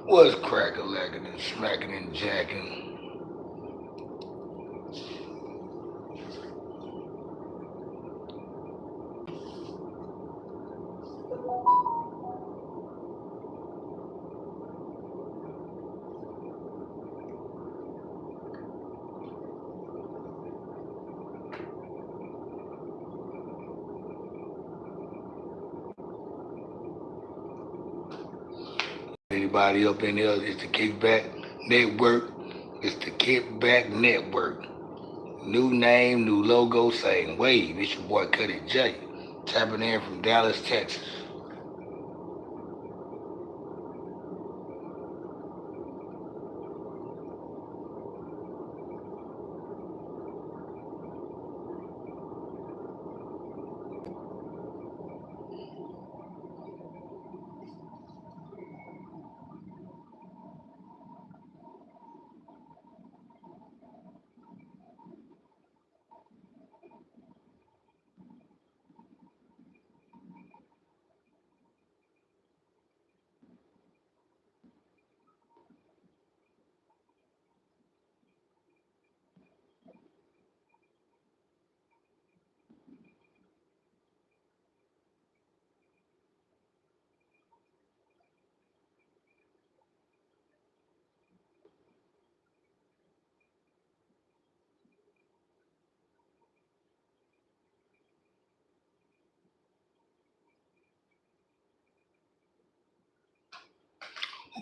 Was crack-a-lacking and smacking and jacking. Anybody up in there? It's the Kickback Network. It's the Kickback Network. New name, new logo, same wave. It's your boy Cuddy J. Tapping in from Dallas, Texas.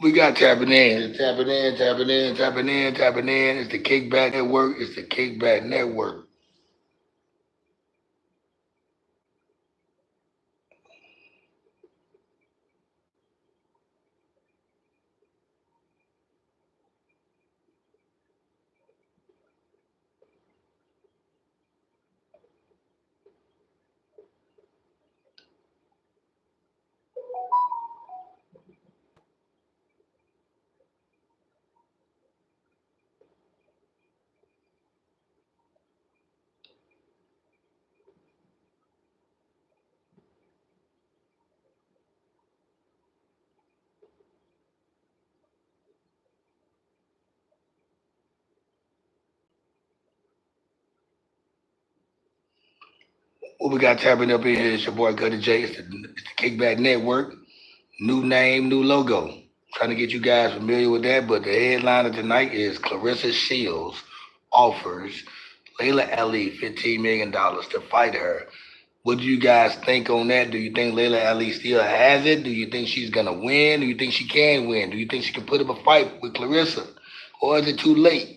We got tapping in, tapping in, tapping in, tapping in, tapping in. It's the Kickback Network. It's the Kickback Network. What we got tapping up in here is your boy Cuddy J. It's the Kickback Network. New name, new logo. Trying to get you guys familiar with that, but the headliner tonight is Clarissa Shields offers Layla Ali $15 million to fight her. What do you guys think on that? Do you think Layla Ali still has it? Do you think she's gonna win? Do you think she can win? Do you think she can put up a fight with Clarissa, or is it too late?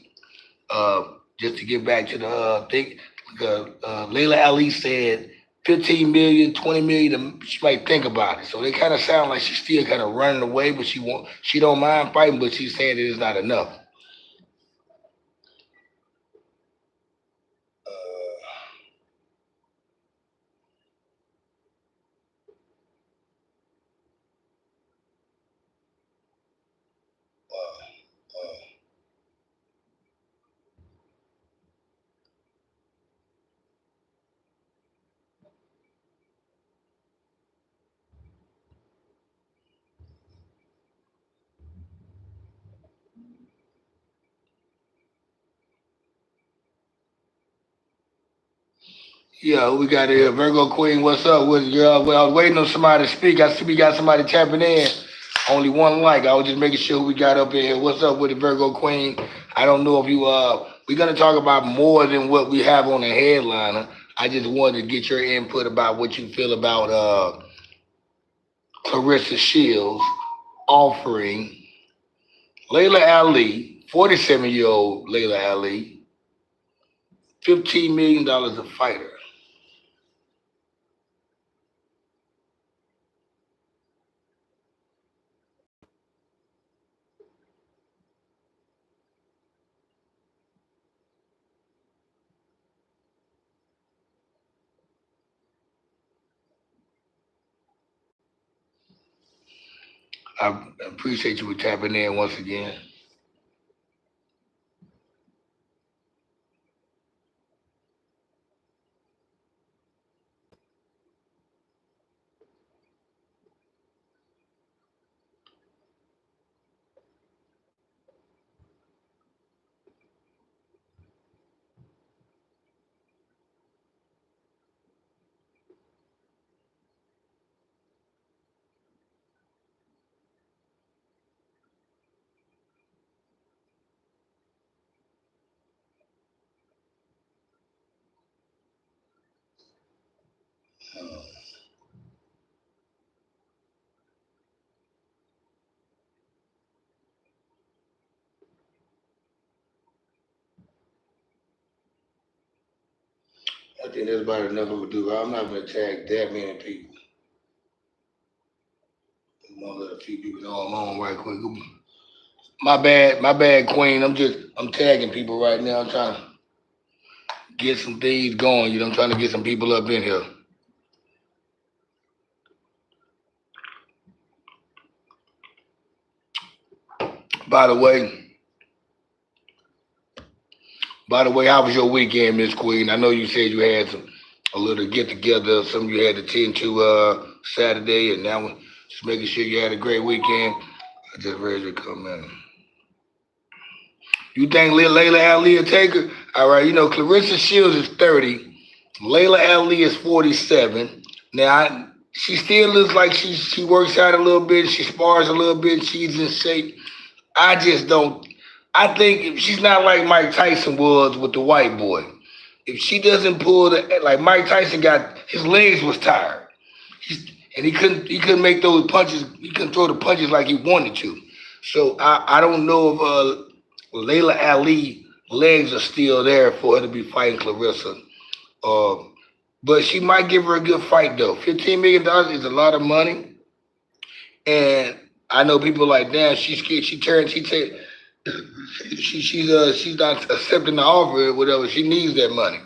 Uh, just to get back to the thing, Layla Ali said 15 million, 20 million. She might think about it. So they kind of sound like she's still kind of running away, but she don't mind fighting, but she's saying it is not enough. Yeah, we got here. Virgo Queen, what's up with you, girl? Well, I was waiting on somebody to speak. I see we got somebody tapping in. Only one like. I was just making sure we got up in here. What's up with the Virgo Queen? I don't know if you we're gonna talk about more than what we have on the headliner. I just wanted to get your input about what you feel about Clarissa Shields offering Layla Ali, 47-year-old Layla Ali, $15 million to fight her. I appreciate you for tapping in once again. I think that's about enough of a do. I'm not gonna tag that many people. I'm gonna let a few people know I'm on right quick. My bad, Queen. I'm tagging people right now. I'm trying to get some things going. I'm trying to get some people up in here. By the way, how was your weekend, Miss Queen? I know you said you had a little get together, something you had to tend to Saturday, and now just making sure you had a great weekend. I just ready to come in. You think Layla Ali will take her? All right, Clarissa Shields is 30. Layla Ali is 47. Now, she still looks like she works out a little bit. She spars a little bit. She's in shape. I just don't. I think if she's not like Mike Tyson was with the white boy. If she doesn't pull like Mike Tyson got his legs was tired, and he couldn't make those punches. He couldn't throw the punches like he wanted to. So I don't know if Layla Ali legs are still there for her to be fighting Clarissa. Uh, but she might give her a good fight though. $15 million is a lot of money, and I know people like, damn, she's scared. She's not accepting the offer or whatever. She needs that money.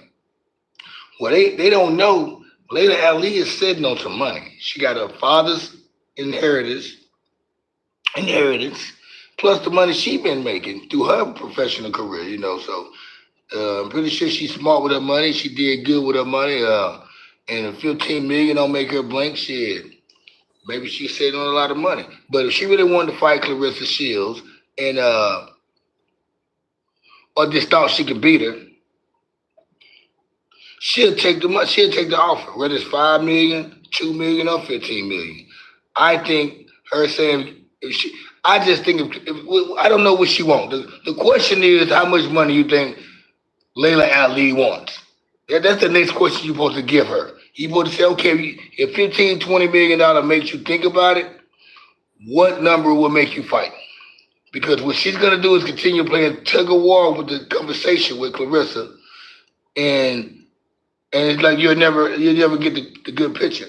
Well, they don't know. Layla Ali is sitting on some money. She got her father's inheritance, plus the money she been making through her professional career. So I'm pretty sure she's smart with her money. She did good with her money. And 15 million don't make her blink. Shit, maybe she's sitting on a lot of money. But if she really wanted to fight Clarissa Shields and or just thought she could beat her, she'll take the money. She'll take the offer, whether it's 5 million, 2 million, or 15 million. I think her saying if she. I just think if I don't know what she wants. The question is how much money you think Layla Ali wants. That's the next question you're supposed to give her. You're supposed to say, okay, if 15, $20 million makes you think about it, what number will make you fight? Because what she's gonna do is continue playing tug of war with the conversation with Clarissa, and it's like you'll never get the good picture.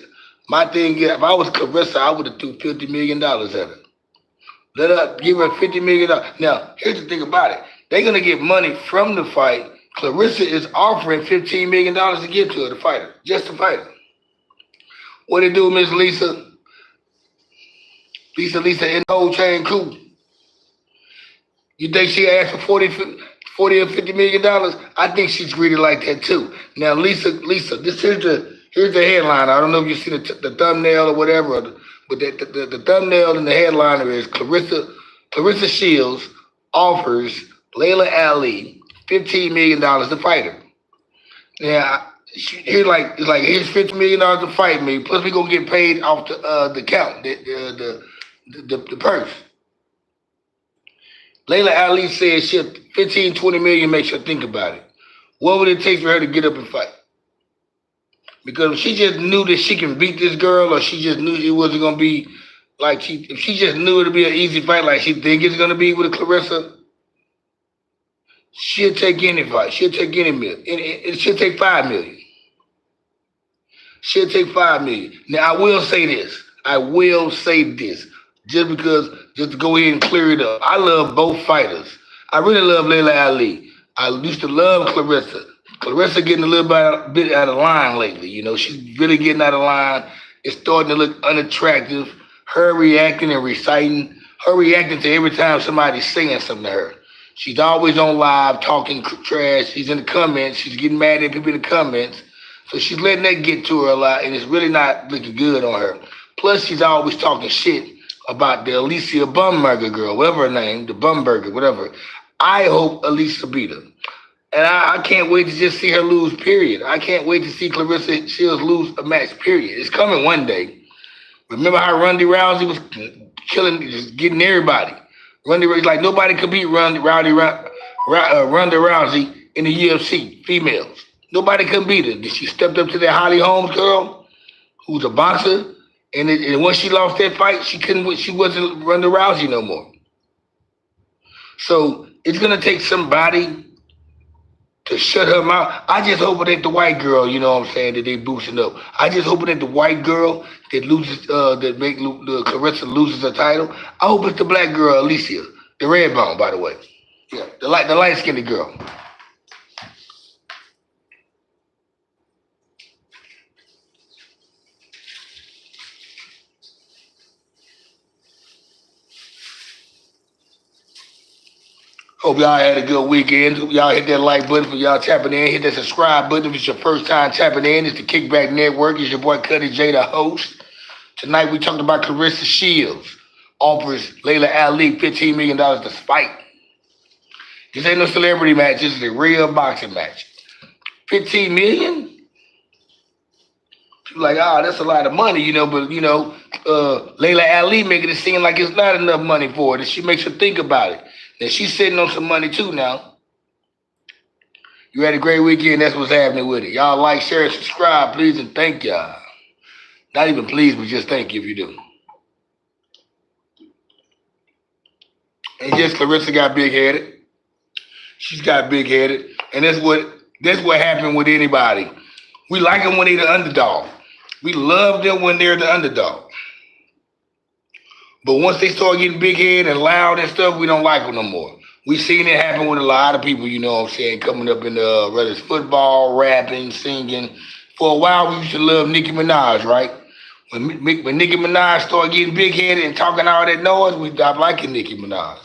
My thing is, if I was Clarissa, I would have threw $50 million at her. Let her give her $50 million. Now, here's the thing about it: they're gonna get money from the fight. Clarissa is offering $15 million to give to her, the fighter, just to fight her. What they do, Miss Lisa? Lisa in the whole chain coup. You think she asked for 40 or $50 million? I think she's greedy like that too. Now, Lisa, this here's the headline. I don't know if you see the thumbnail or whatever, but the thumbnail and the headliner is Clarissa Shields offers Layla Ali $15 million to fight her. Now, here's $50 million to fight me. Plus, we gonna get paid off the count, the purse. Layla Ali said shit, 15, 20 million makes her think about it. What would it take for her to get up and fight? Because if she just knew that she can beat this girl, or she just knew it wasn't gonna be like if she just knew it'd be an easy fight like she think it's gonna be with Clarissa, she'll take any fight. She'll take any million. She'll take 5 million. She'll take 5 million. Now I will say this. Just to go ahead and clear it up. I love both fighters. I really love Layla Ali. I used to love Clarissa. Clarissa getting a little bit out of line lately. She's really getting out of line. It's starting to look unattractive. Her reacting and reciting. Her reacting to every time somebody's saying something to her. She's always on live talking trash. She's in the comments. She's getting mad at people in the comments. So she's letting that get to her a lot, and it's really not looking good on her. Plus, she's always talking shit about the Alicia Bumberger girl, whatever her name, the Bumberger, whatever. I hope Alicia beat her. And I can't wait to just see her lose, period. I can't wait to see Clarissa Shields lose a match, period. It's coming one day. Remember how Ronda Rousey was killing, just getting everybody. Ronda Rousey, like nobody could beat Ronda Rousey in the UFC, females. Nobody could beat her. She stepped up to that Holly Holmes girl, who's a boxer. And once she lost that fight, she wasn't Ronda Rousey no more. So it's gonna take somebody to shut her mouth. I just hope it ain't the white girl, you know what I'm saying, that they boosting up. I just hope it ain't the white girl that loses, that make the Clarissa loses her title. I hope it's the black girl, Alicia, the red bone, by the way. Yeah, the light skinned girl. Hope y'all had a good weekend. Hope y'all hit that like button for y'all tapping in. Hit that subscribe button if it's your first time tapping in. It's the Kickback Network. It's your boy Cuddy J, the host. Tonight we talked about Clarissa Shields offers Layla Ali $15 million to fight. This ain't no celebrity match. This is a real boxing match. 15 million? People like, oh, that's a lot of money, you know, but, Layla Ali making it seem like it's not enough money for it. And she makes her think about it. Now, she's sitting on some money, too, now. You had a great weekend. That's what's happening with it. Y'all like, share, and subscribe, please, and thank y'all. Not even please, but just thank you if you do. And yes, Clarissa got big-headed. She's got big-headed. And that's what happened with anybody. We like them when they're the underdog. We love them when they're the underdog. But once they start getting big-headed and loud and stuff, we don't like them no more. We've seen it happen with a lot of people, you know what I'm saying, coming up in whether it's football, rapping, singing. For a while, we used to love Nicki Minaj, right? When Nicki Minaj started getting big-headed and talking all that noise, we stopped liking Nicki Minaj.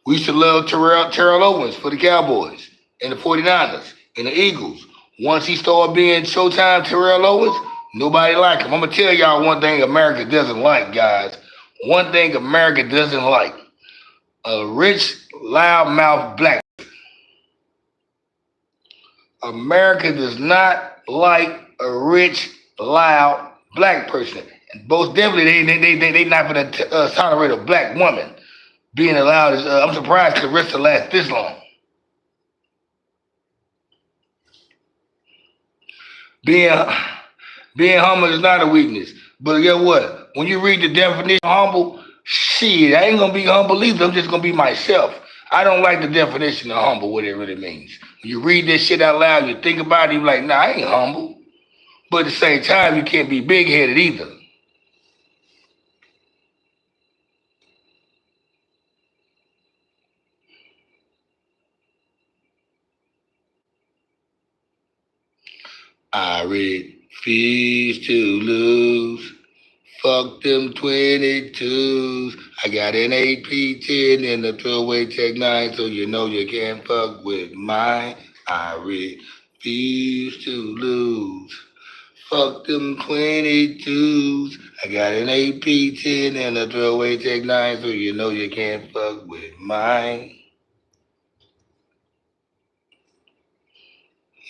We used to love Terrell Owens for the Cowboys and the 49ers and the Eagles. Once he started being Showtime Terrell Owens, nobody liked him. I'm going to tell y'all one thing America doesn't like, guys. One thing America doesn't like. A rich, loudmouth black. America does not like a rich, loud black person. And most definitely, they not going to tolerate a black woman being allowed. I'm surprised Clarissa lasts this long. Being humble is not a weakness. But guess what? When you read the definition of humble, shit, I ain't gonna be humble either. I'm just gonna be myself. I don't like the definition of humble, what it really means. When you read this shit out loud, you think about it, you're like, nah, I ain't humble. But at the same time, you can't be big-headed either. I refuse to lose. Fuck them 22s. I got an AP10 and a throwaway Tech 9, so you know you can't fuck with mine. I refuse to lose. Fuck them 22s. I got an AP10 and a throwaway Tech 9, so you know you can't fuck with mine.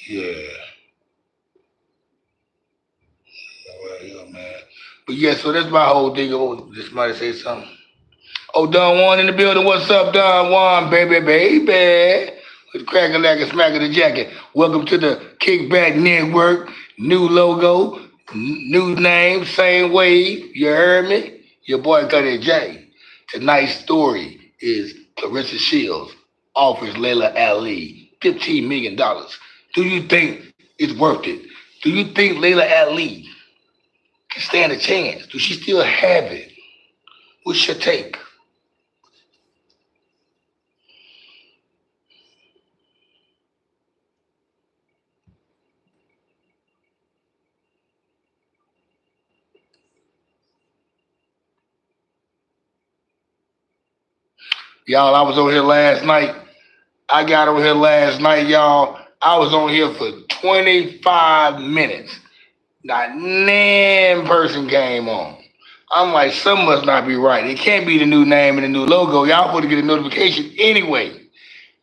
Yeah. Man. But yeah, so that's my whole thing. Oh, just might say something. Oh, Don Juan in the building. What's up, Don Juan, baby, baby? With cracking like a smack of the jacket. Welcome to the Kickback Network. New logo, new name, same wave. You heard me? Your boy Cuddy J. Tonight's story is Clarissa Shields offers Layla Ali $15 million. Do you think it's worth it? Do you think Layla Ali can stand a chance? Do she still have it? What's your take? Y'all, I was on here last night. I got on here last night, y'all. I was on here for 25 minutes. Not one person came on. I'm like, something must not be right. It can't be the new name and the new logo. Y'all supposed to get a notification anyway.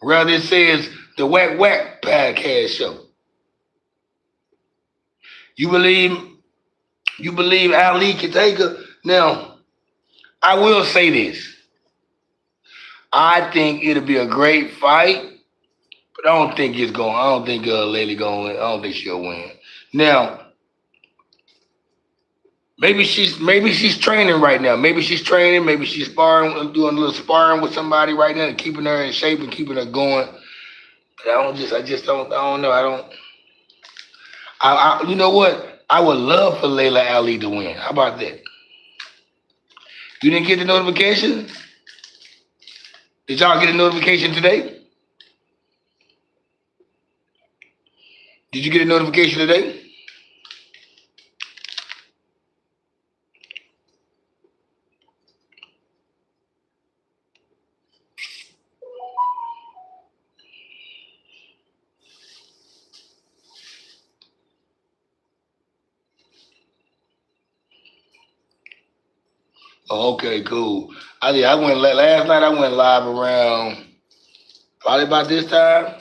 Rather it says the Whack Whack Podcast Show. You believe Ali can take her? Now, I will say this. I think it'll be a great fight, but I don't think Layla gonna win. I don't think she'll win. Now, maybe she's training right now. Maybe she's training. Maybe she's sparring, doing a little sparring with somebody right now, and keeping her in shape and keeping her going. I just don't, I don't know. You know what? I would love for Layla Ali to win. How about that? You didn't get the notification? Did y'all get a notification today? Did you get a notification today? Oh, okay, cool. I did. I went last night. I went live around probably about this time.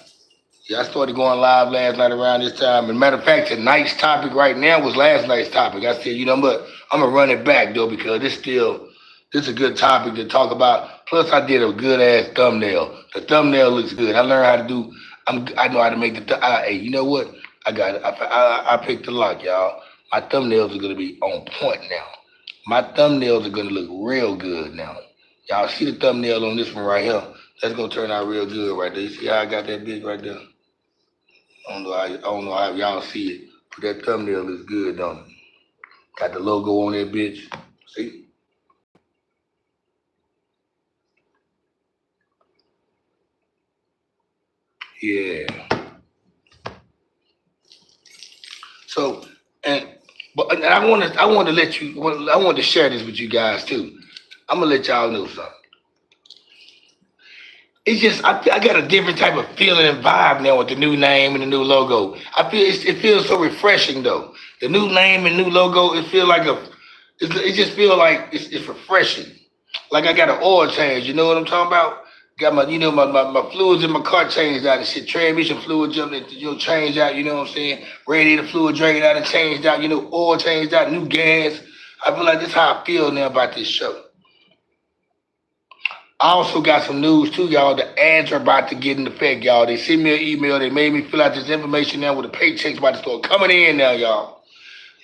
Yeah, I started going live last night around this time. And matter of fact, tonight's topic right now was last night's topic. I said, you know what? I'm gonna run it back though because this is a good topic to talk about. Plus, I did a good ass thumbnail. The thumbnail looks good. I learned how to do. I know how to make the. Hey, you know what? I got it. I picked the lock, y'all. My thumbnails are gonna be on point now. My thumbnails are gonna look real good now. Y'all see the thumbnail on this one right here? That's gonna turn out real good right there. You see how I got that bitch right there? I don't know how y'all see it, but that thumbnail is good, don't it? Got the logo on that bitch. See? Yeah. So and but I want to let you I want to share this with you guys too. I'm gonna let y'all know something. It's just I got a different type of feeling and vibe now with the new name and the new logo. It feels so refreshing though. The new name and new logo, it just feel like it's refreshing. Like I got an oil change, you know what I'm talking about? Got my, my fluids in my car changed out and shit. Transmission fluid jumped in, changed out, you know what I'm saying? Radiator fluid drained out and changed out, oil changed out, new gas. I feel like this is how I feel now about this show. I also got some news too, y'all. The ads are about to get in effect, y'all. They sent me an email. They made me fill out this information now with the paychecks about to start coming in now, y'all.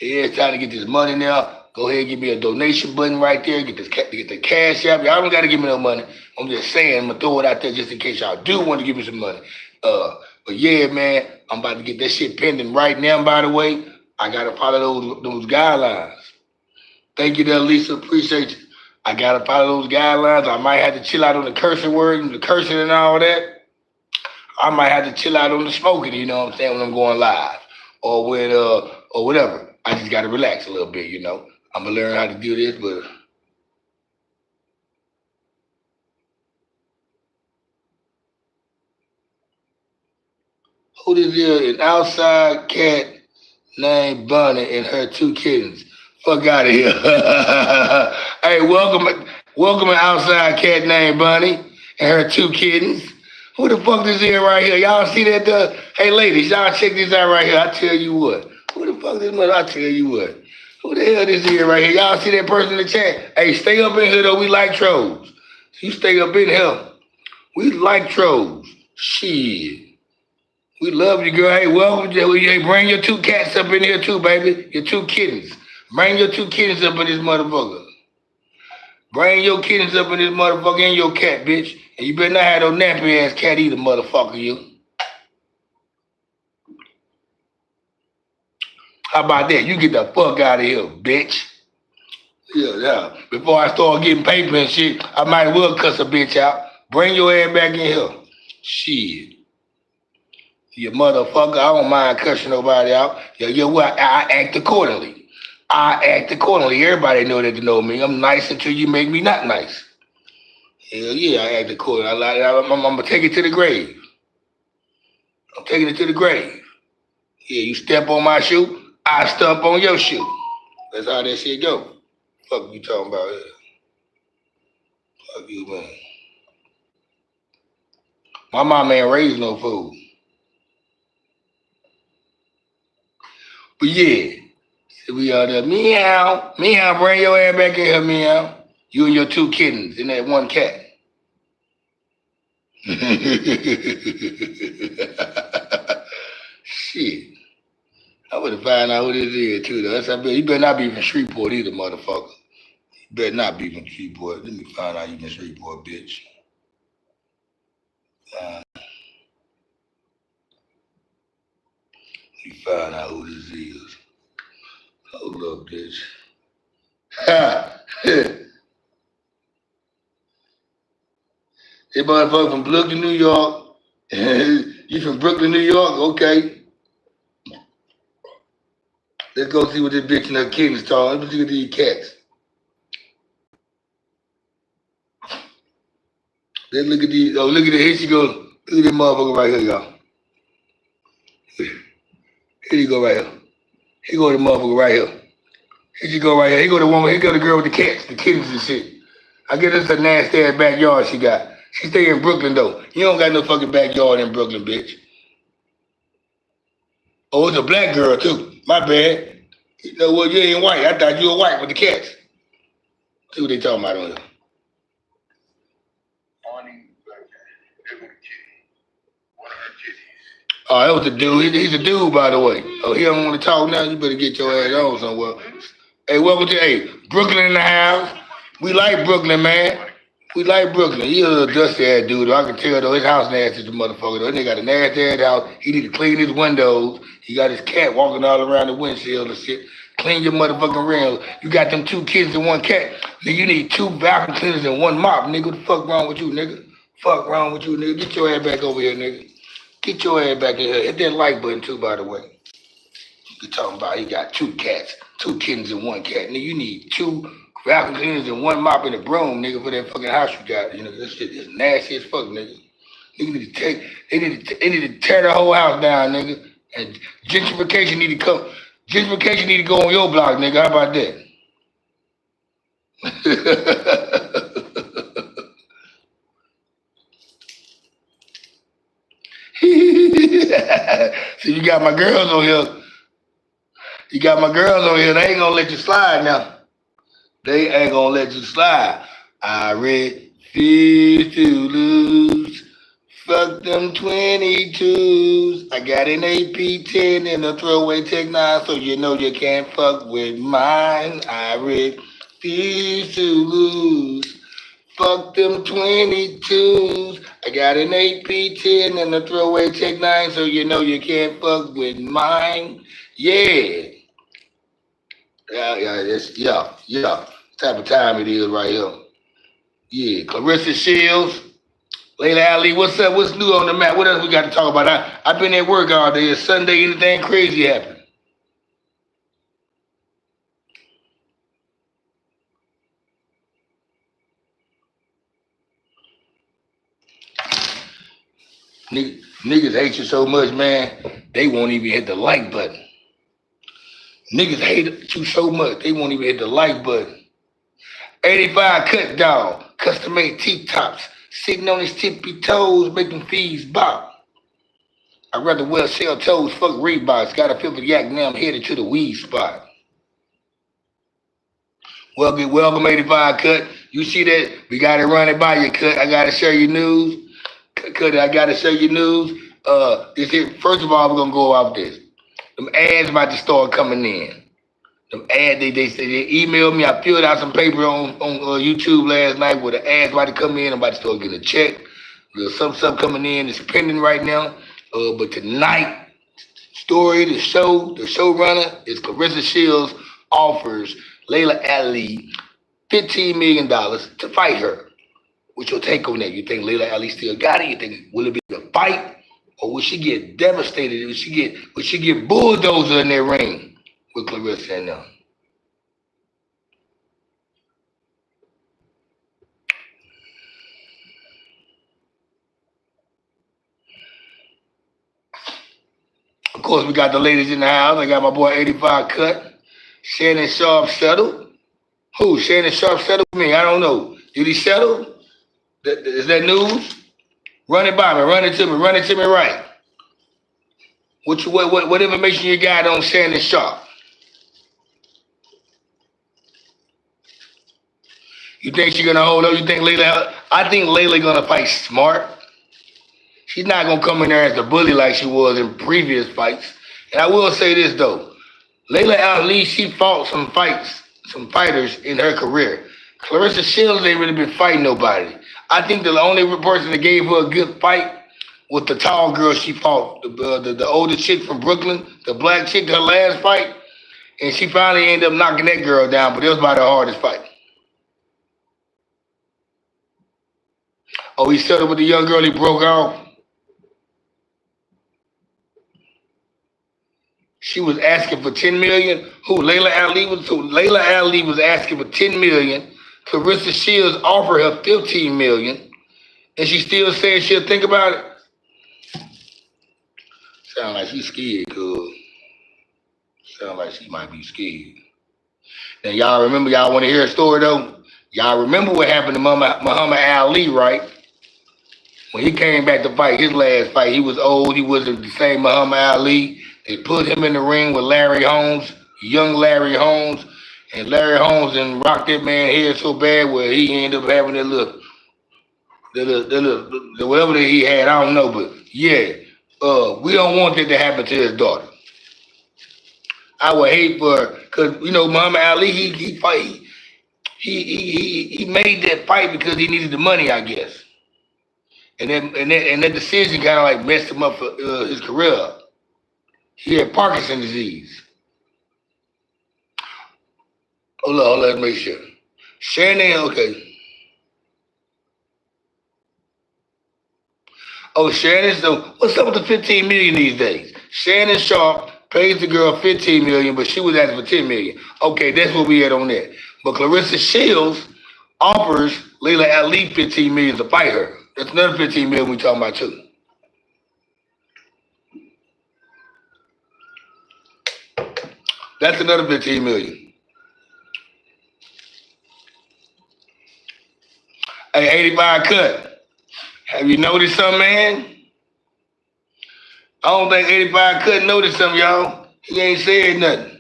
Yeah, it's time to get this money now. Go ahead and give me a donation button right there. Get the cash app. Y'all don't got to give me no money. I'm just saying, I'm gonna throw it out there just in case y'all do want to give me some money. But yeah, man, I'm about to get that shit pending right now. By the way, I gotta follow those guidelines. Thank you, there, Lisa. Appreciate you. I gotta follow those guidelines. I might have to chill out on the cursing word and the cursing and all that. I might have to chill out on the smoking, you know what I'm saying, when I'm going live. Or whatever. I just gotta relax a little bit, I'm gonna learn how to do this, but who this is? An outside cat named Bunny and her two kittens. Fuck out of here. Hey, welcome an outside cat named Bunny and her two kittens. Who the fuck this is right here? Y'all see that? Hey, ladies, y'all check this out right here. I tell you what. Who the fuck this mother? I tell you what. Who the hell this is right here? Y'all see that person in the chat? Hey, stay up in here though. We like trolls. You stay up in here. We like trolls. Shit. We love you, girl. Hey, welcome. Hey, bring your two cats up in here too, baby. Your two kittens. Bring your two kittens up in this motherfucker. Bring your kittens up in this motherfucker and your cat, bitch. And you better not have no nappy ass cat either, motherfucker, you. How about that? You get the fuck out of here, bitch. Yeah. Before I start getting paper and shit, I might well cuss a bitch out. Bring your ass back in here. Shit. You motherfucker, I don't mind cussing nobody out. Yeah, well, I act accordingly. I act accordingly. Everybody know that to know me. I'm nice until you make me not nice. Hell yeah, I act accordingly. I'm gonna take it to the grave. I'm taking it to the grave. Yeah, you step on my shoe, I stomp on your shoe. That's how that shit go. Fuck you talking about it. Fuck you, man. My mama ain't raised no fool. But yeah, so we out there. Meow. Meow, bring your ass back in here, meow. You and your two kittens and that one cat. Shit. I would have find out who this is too though. You better not be from Shreveport either, motherfucker. You better not be from Shreveport. Let me find out you from Shreveport, bitch. Uh, You find out who this is. Hold up, bitch. Ha! This motherfucker from Brooklyn, New York. You from Brooklyn, New York? Okay. Let's go see what this bitch and her kittens talking. Let's look at these cats. Let's look at these. Oh, look at it. Here she goes. Look at this motherfucker right here, y'all. Here you go right here. Here go the motherfucker right here. Here you go right here. Here go the woman. Here go the girl with the cats, the kittens and shit. I guess it's a nasty ass backyard she got. She stay in Brooklyn though. You don't got no fucking backyard in Brooklyn, bitch. Oh, it's a black girl too. My bad. You know what? You ain't white. I thought you were white with the cats. See what they talking about on here. Oh, that was the dude. He's a dude, by the way. Oh, he don't want to talk now. You better get your ass on somewhere. Hey, welcome to Brooklyn in the house. We like Brooklyn, man. We like Brooklyn. He a little dusty ass dude. Though. I can tell though his house nasty as a motherfucker. Though. They got a nasty ass house. He need to clean his windows. He got his cat walking all around the windshield and shit. Clean your motherfucking rims. You got them 2 kids and 1 cat. Nigga, you need 2 vacuum cleaners and 1 mop, nigga. What the fuck wrong with you, nigga? Fuck wrong with you, nigga. Get your ass back over here, nigga. Get your ass back in here. Hit that like button too, by the way. You talking about he got 2 cats, 2 kittens and 1 cat. Nigga, you need 2 vacuum cleaners and 1 mop and a broom, nigga, for that fucking house you got. You know, this shit is nasty as fuck, nigga. Nigga need to they need to tear the whole house down, nigga. And gentrification need to come. Gentrification need to go on your block, nigga. How about that? So you got my girls on here. You got my girls on here. They ain't gonna let you slide now. They ain't gonna let you slide. I refuse to lose. Fuck them 22s. I got an AP10 and a throwaway Tech 9, so you know you can't fuck with mine. I refuse to lose. Fuck them 22s. I got an AP10 and a throwaway Tech 9, so you know you can't fuck with mine. Yeah. Yeah. Type of time it is right here. Yeah, Claressa Shields, Layla Ali, what's up? What's new on the map? What else we got to talk about? I've been at work all day. It's Sunday. Anything crazy happen? Niggas hate you so much, man. They won't even hit the like button. Niggas hate you so much. They won't even hit the like button. 85 cut dog, custom made T-tops, sitting on his tippy toes, making fees bop. I'd rather wear shell toes, fuck Reeboks. Got a filthy yak, now I'm headed to the weed spot. Welcome 85 cut. You see that? We got to run it by you, cut. I got to share your news. Cut, I got to share your news. This here, first of all, we're going to go off this. Them ads about to start coming in. Them ads, they emailed me. I filled out some paper on YouTube last night where the ads about to come in. I'm about to start getting a check. There's some stuff coming in. It's pending right now. But tonight, the showrunner is Claressa Shields offers Layla Ali $15 million to fight her. What's your take on that? You think Layla Ali still got it? You think will it be a fight? Or will she get devastated? Will she get bulldozer in that ring with Claressa and them? Of course, we got the ladies in the house. I got my boy 85 cut. Shannon Sharpe settled. Who? Shannon Sharpe settled with me? I don't know. Did he settle? Is that news? Run it by me. Run it to me. Run it to me right. What information you got on Shannon Sharpe? You think she's gonna hold up? You think Layla? I think Layla gonna fight smart. She's not gonna come in there as a bully like she was in previous fights. And I will say this though, Layla Ali, she fought some fighters in her career. Claressa Shields ain't really been fighting nobody. I think the only person that gave her a good fight with the tall girl she fought, the older chick from Brooklyn, the black chick, her last fight, and she finally ended up knocking that girl down, but it was about her hardest fight. Oh, he settled with the young girl he broke off. She was asking for 10 million. Layla Ali was asking for 10 million. Clarissa Shields offered her 15 million, and she still said she'll think about it. Sound like she's scared, cuz. Sound like she might be scared. Now y'all remember? Y'all want to hear a story though? Y'all remember what happened to Muhammad Ali, right? When he came back to fight his last fight, he was old. He wasn't the same Muhammad Ali. They put him in the ring with Larry Holmes, young Larry Holmes, and Larry Holmes and rocked that man head so bad where he ended up having whatever that he had. I don't know, but yeah, we don't want that to happen to his daughter. I would hate for, cause Muhammad Ali he made that fight because he needed the money, I guess. And that decision kind of like messed him up for his career. He had Parkinson's disease. Hold on, let's make sure. Shannon, okay. Oh, Shannon, so what's up with the 15 million these days? Shannon Sharp pays the girl 15 million, but she was asking for 10 million. Okay, that's what we had on that. But Clarissa Shields offers Layla Ali 15 million to fight her. That's another 15 million we talking about too. That's another 15 million. Hey, 85 cut. Have you noticed something, man? I don't think 85 cut noticed something, y'all. He ain't said nothing.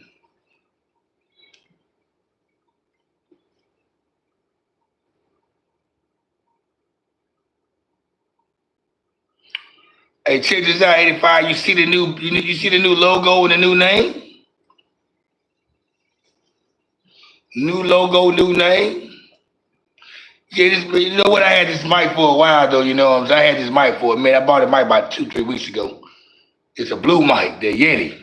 Hey, check this out, 85. You see the new logo and the new name? New logo, new name. Yeah, you know what? I had this mic for a while though. You know what I'm saying? I had this mic for a minute. I bought a mic about 2-3 weeks ago. It's a blue mic, the Yeti.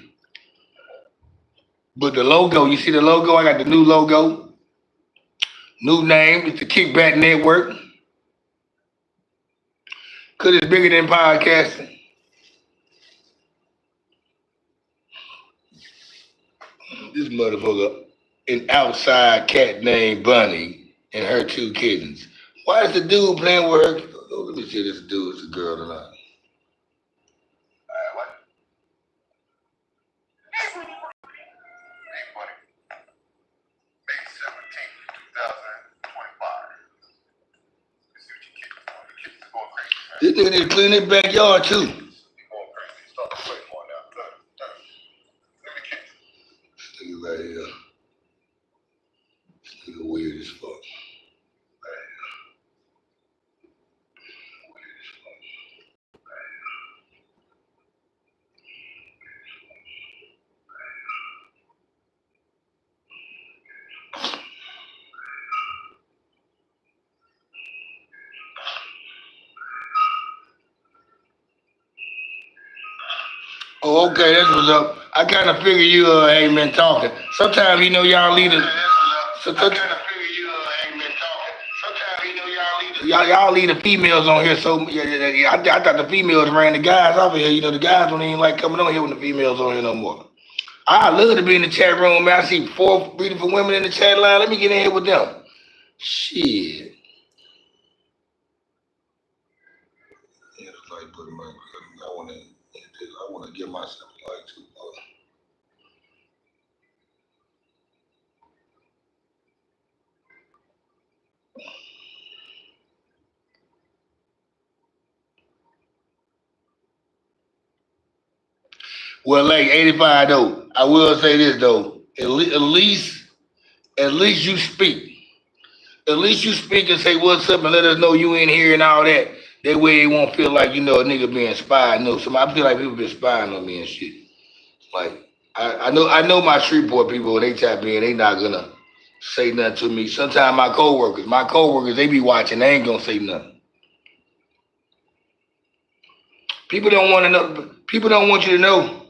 But the logo, you see the logo? I got the new logo, new name. It's the Kickback Network. Cause it's bigger than podcasting. This motherfucker, an outside cat named Bunny and her 2 kittens. Why is the dude playing with her? Oh, let me see if this dude is a girl or not. This nigga need to clean his backyard too. This nigga right here. This nigga weird as fuck. Oh, okay, that's what's up. I kind of figure you ain't been talking. Sometimes y'all leaders. Y'all leave the females on here, so I thought the females ran the guys off of here. The guys don't even like coming on here when the females on here no more. I love to be in the chat room, man. I see 4 beautiful women in the chat line. Let me get in here with them. Shit. Yeah, it's like putting my. I want to give myself like 2. Well, like 85 though, I will say this though. At least you speak. At least you speak and say what's up and let us know you in here and all that. That way it won't feel like a nigga being spied. No, I feel like people been spying on me and shit. Like I know my Shreveport people when they tap in, they not gonna say nothing to me. Sometimes my coworkers, they be watching, they ain't gonna say nothing. People don't want to know. People don't want you to know.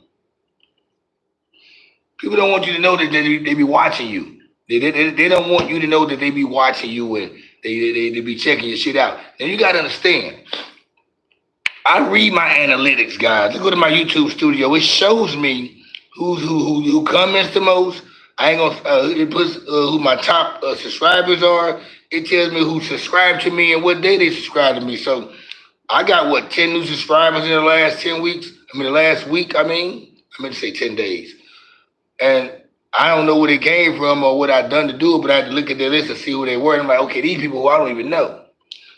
People don't want you to know that they be watching you. They don't want you to know that they be watching you and they be checking your shit out. Now you gotta understand. I read my analytics, guys. Look go to my YouTube studio. It shows me who comments the most. I ain't gonna. It puts who my top subscribers are. It tells me who subscribed to me and what day they subscribed to me. So I got what 10 new subscribers in the last 10 weeks. I mean the last week. I meant to say 10 days. And I don't know where they came from or what I done to do it, but I had to look at their list to see who they were. And I'm like, okay, these people who I don't even know.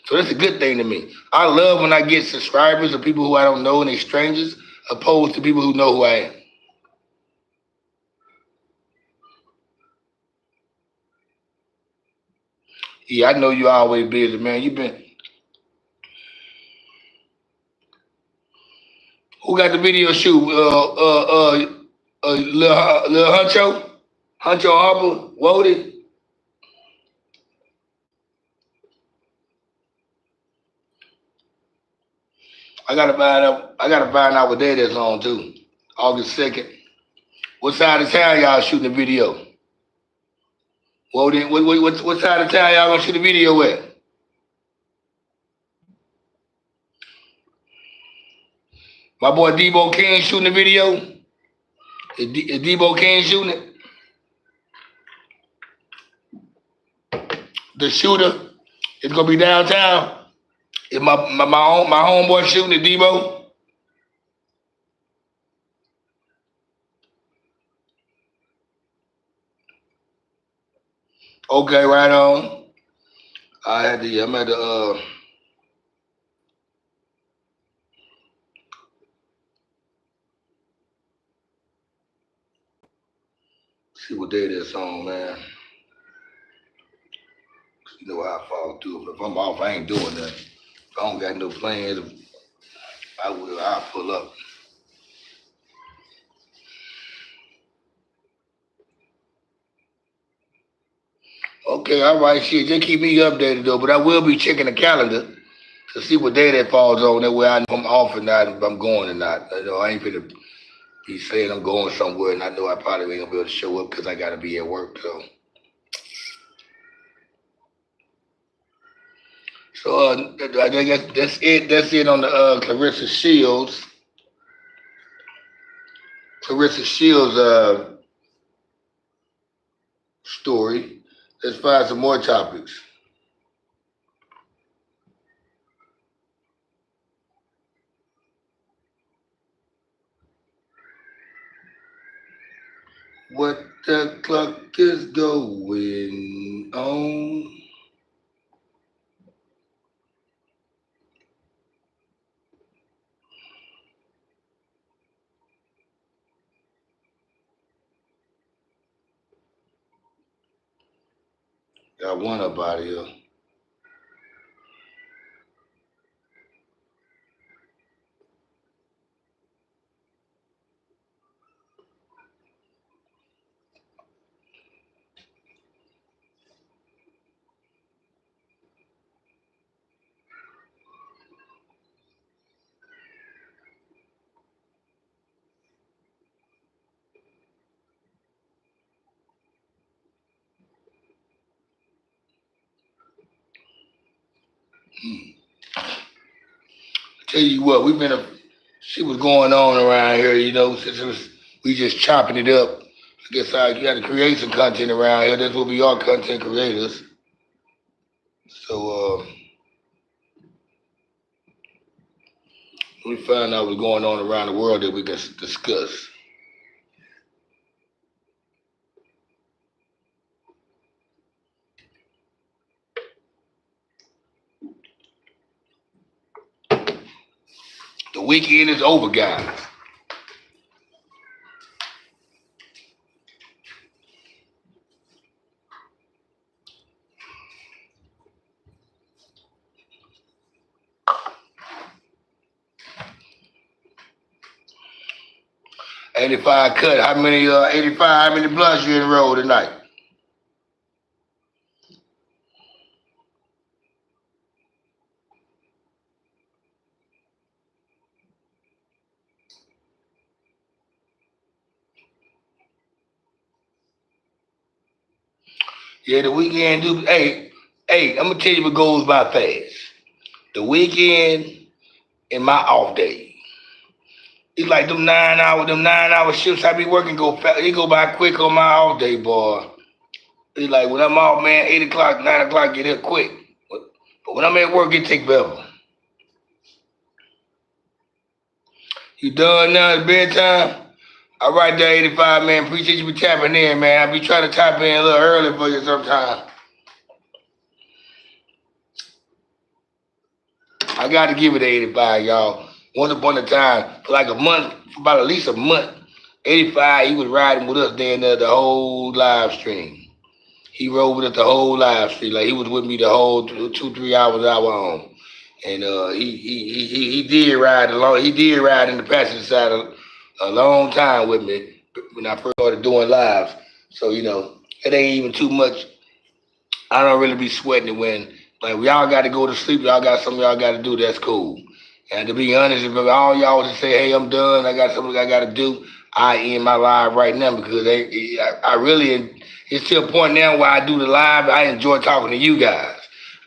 So that's a good thing to me. I love when I get subscribers of people who I don't know and they strangers, opposed to people who know who I am. Yeah, I know you always busy, man. You been who got the video shoot? Lil Huncho, Huncho Harper, Wody. I gotta find out. I gotta find out what day that's on too. August 2nd. What side of town y'all shooting the video? Wody, what side of town y'all gonna shoot the video at? My boy Debo King shooting the video. Is Debo King shooting it? The shooter is gonna be downtown. Is my homeboy shooting at Debo? Okay, right on. I'm at the see what day that's on, man. You know how I fall through. If I'm off, I ain't doing that. If I don't got no plans, I'll pull up. Okay, all right, shit. Just keep me updated though, but I will be checking the calendar to see what day that falls on. That way I know if I'm off or not, if I'm going or not. I ain't gonna be saying I'm going somewhere and I know I probably ain't gonna be able to show up because I gotta be at work. So I guess that's it. That's it on the Clarissa Shields story. Let's find some more topics. What the clock is going on? Got one up out of here. Tell you what, she was going on around here, since we just chopping it up. I guess you got to create some content around here. That's what we are, content creators. So we find out what's going on around the world that we can discuss. The weekend is over, guys. 85 cut. How many 85? How many blunts you enrolled tonight? Yeah, the weekend do. Hey, I'm gonna tell you what goes by fast. The weekend and my off day. It's like them 9 hour shifts I be working go fast. It go by quick on my off day, boy. It's like when I'm off, man, 8 o'clock, 9 o'clock, get here quick. But when I'm at work, it take forever. You done now? It's bedtime. All right, there, 85, man. Appreciate you for tapping in, man. I be trying to tap in a little early for you sometimes. I got to give it to 85, y'all. Once upon a time, for like a month, for about at least a month, 85, he was riding with us there the whole live stream. He rode with us the whole live stream. Like he was with me the whole 2, 3 hours I was on. And he did ride along. He did ride in the passenger side a long time with me when I first started doing lives. So it ain't even too much. I don't really be sweating it when like we all got to go to sleep. Y'all got something y'all got to do. That's cool. And to be honest, if all y'all was to say, "Hey, I'm done. I got something I got to do," I end my live right now because I really it's to a point now where I do the live. I enjoy talking to you guys.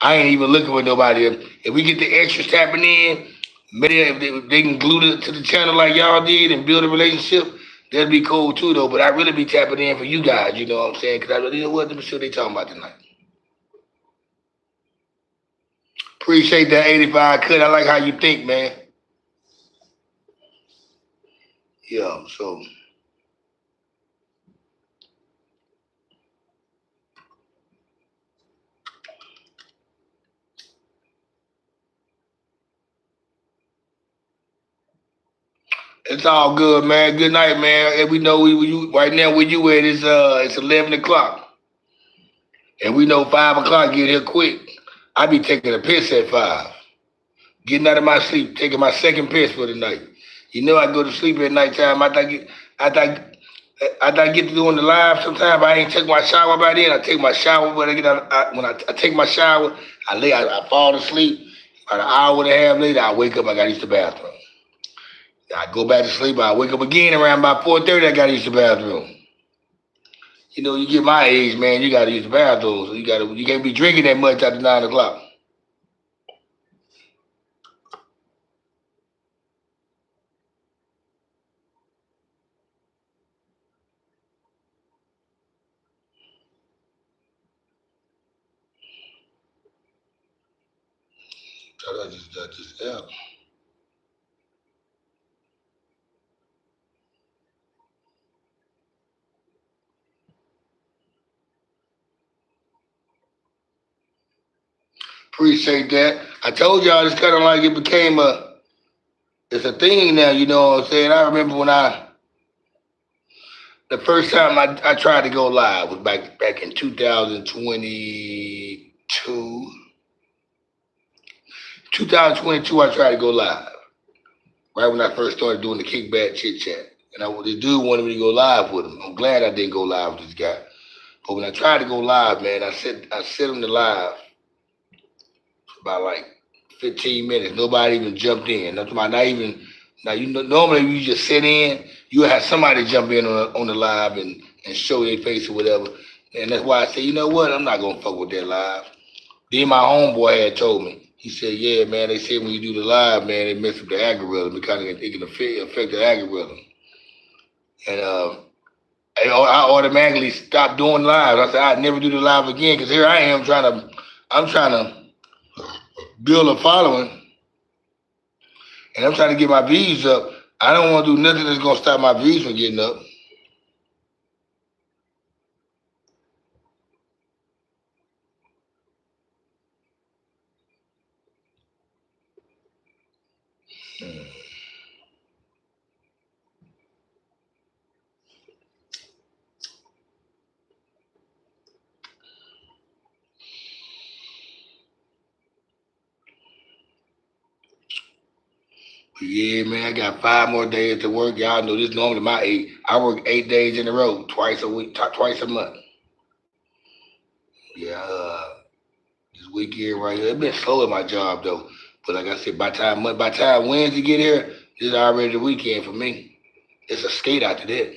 I ain't even looking for nobody. If we get the extras tapping in, maybe if they can glue it to the channel like y'all did and build a relationship, that'd be cool too, though. But I really be tapping in for you guys. You know what I'm saying? Because I really know what. Let me see what they talking about tonight. Appreciate that 85 cut. I like how you think, man. Yeah, so it's all good, man. Good night, man. And we know you right now where you at is it's 11 o'clock. And we know 5 o'clock get here quick. I be taking a piss at 5. Getting out of my sleep, taking my second piss for the night. You know I go to sleep at nighttime. I get to doing the live. Sometimes I ain't take my shower by then. I take my shower when I get out. I take my shower, I fall asleep. About an hour and a half later, I wake up. I got to use the bathroom. I go back to sleep. I wake up again around about 4:30. I got to use the bathroom. You get my age, man. You got to use the bathroom. So you can't be drinking that much after 9 o'clock. So that's just yeah. Appreciate that. I told y'all it's kind of like it became it's a thing now. You know what I'm saying? I remember when the first time I tried to go live was back in 2022. 2022, I tried to go live right when I first started doing the kickback chit chat, and the dude wanted me to go live with him. I'm glad I didn't go live with this guy. But when I tried to go live, man, I set him to live for about like 15 minutes. Nobody even jumped in. Not even now. Normally you just sit in. You have somebody jump in on the live and show their face or whatever. And that's why I say, you know what? I'm not gonna fuck with that live. Then my homeboy had told me. He said, "Yeah, man. They said when you do the live, man, it mess up the algorithm. It can affect the algorithm." And I automatically stopped doing live. I said I'd never do the live again because here I am I'm trying to build a following, and I'm trying to get my views up. I don't want to do nothing that's gonna stop my views from getting up. But yeah, man, I got 5 more days to work. Y'all know this normally my 8. I work 8 days in a row, twice a week, twice a month. Yeah, this weekend right here, it's been slow at my job though. But like I said, by time Wednesday get here, this is already the weekend for me. It's a skate after that.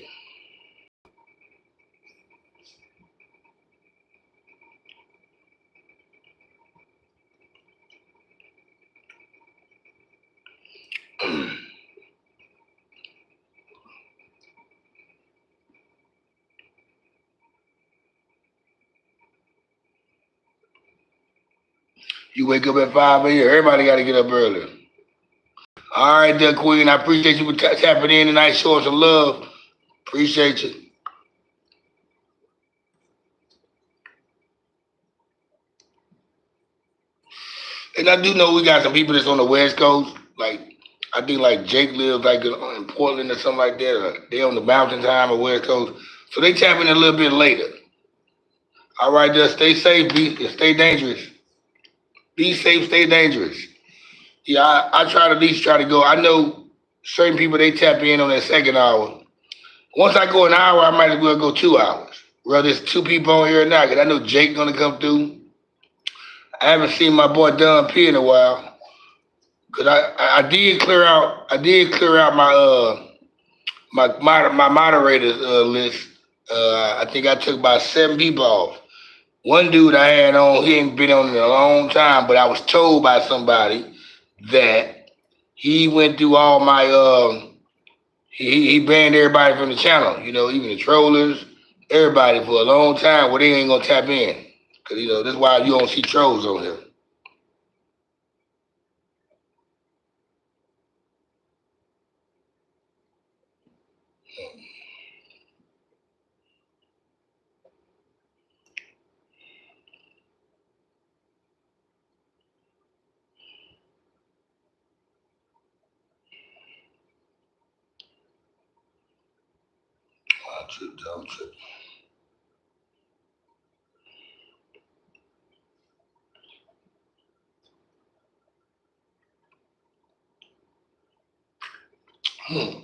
You wake up at 5 a.m. Everybody got to get up early. All right, there, Queen. I appreciate you for tapping in tonight, showing some love. Appreciate you. And I do know we got some people that's on the West Coast. Like, I think like Jake lives like in Portland or something like that. Or they on the mountain time or West Coast. So they tap in a little bit later. All right, just stay safe, stay dangerous. Be safe, stay dangerous. Yeah, I try to at least try to go. I know certain people they tap in on that second hour. Once I go an hour, I might as well go 2 hours. Well, there's two people on here now because I know Jake gonna come through. I haven't seen my boy Don P in a while because I did clear out my my moderators list. I think I took about 7 people off. One dude I had on, he ain't been on in a long time, but I was told by somebody that he went through all my he banned everybody from the channel, you know, even the trollers, everybody for a long time where they ain't gonna tap in. Cause you know, that's why you don't see trolls on here. Don't trip. Hmm.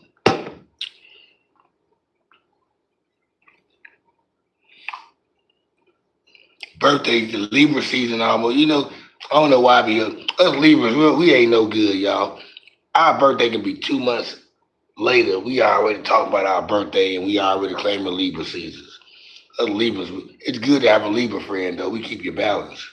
Birthday, the Libra season almost. You know, I don't know why us Libras, we ain't no good, y'all. Our birthday can be 2 months later. We already talk about our birthday and we already claim the Libra seasons. Us Libras, it's good to have a Libra friend though. We keep you balanced.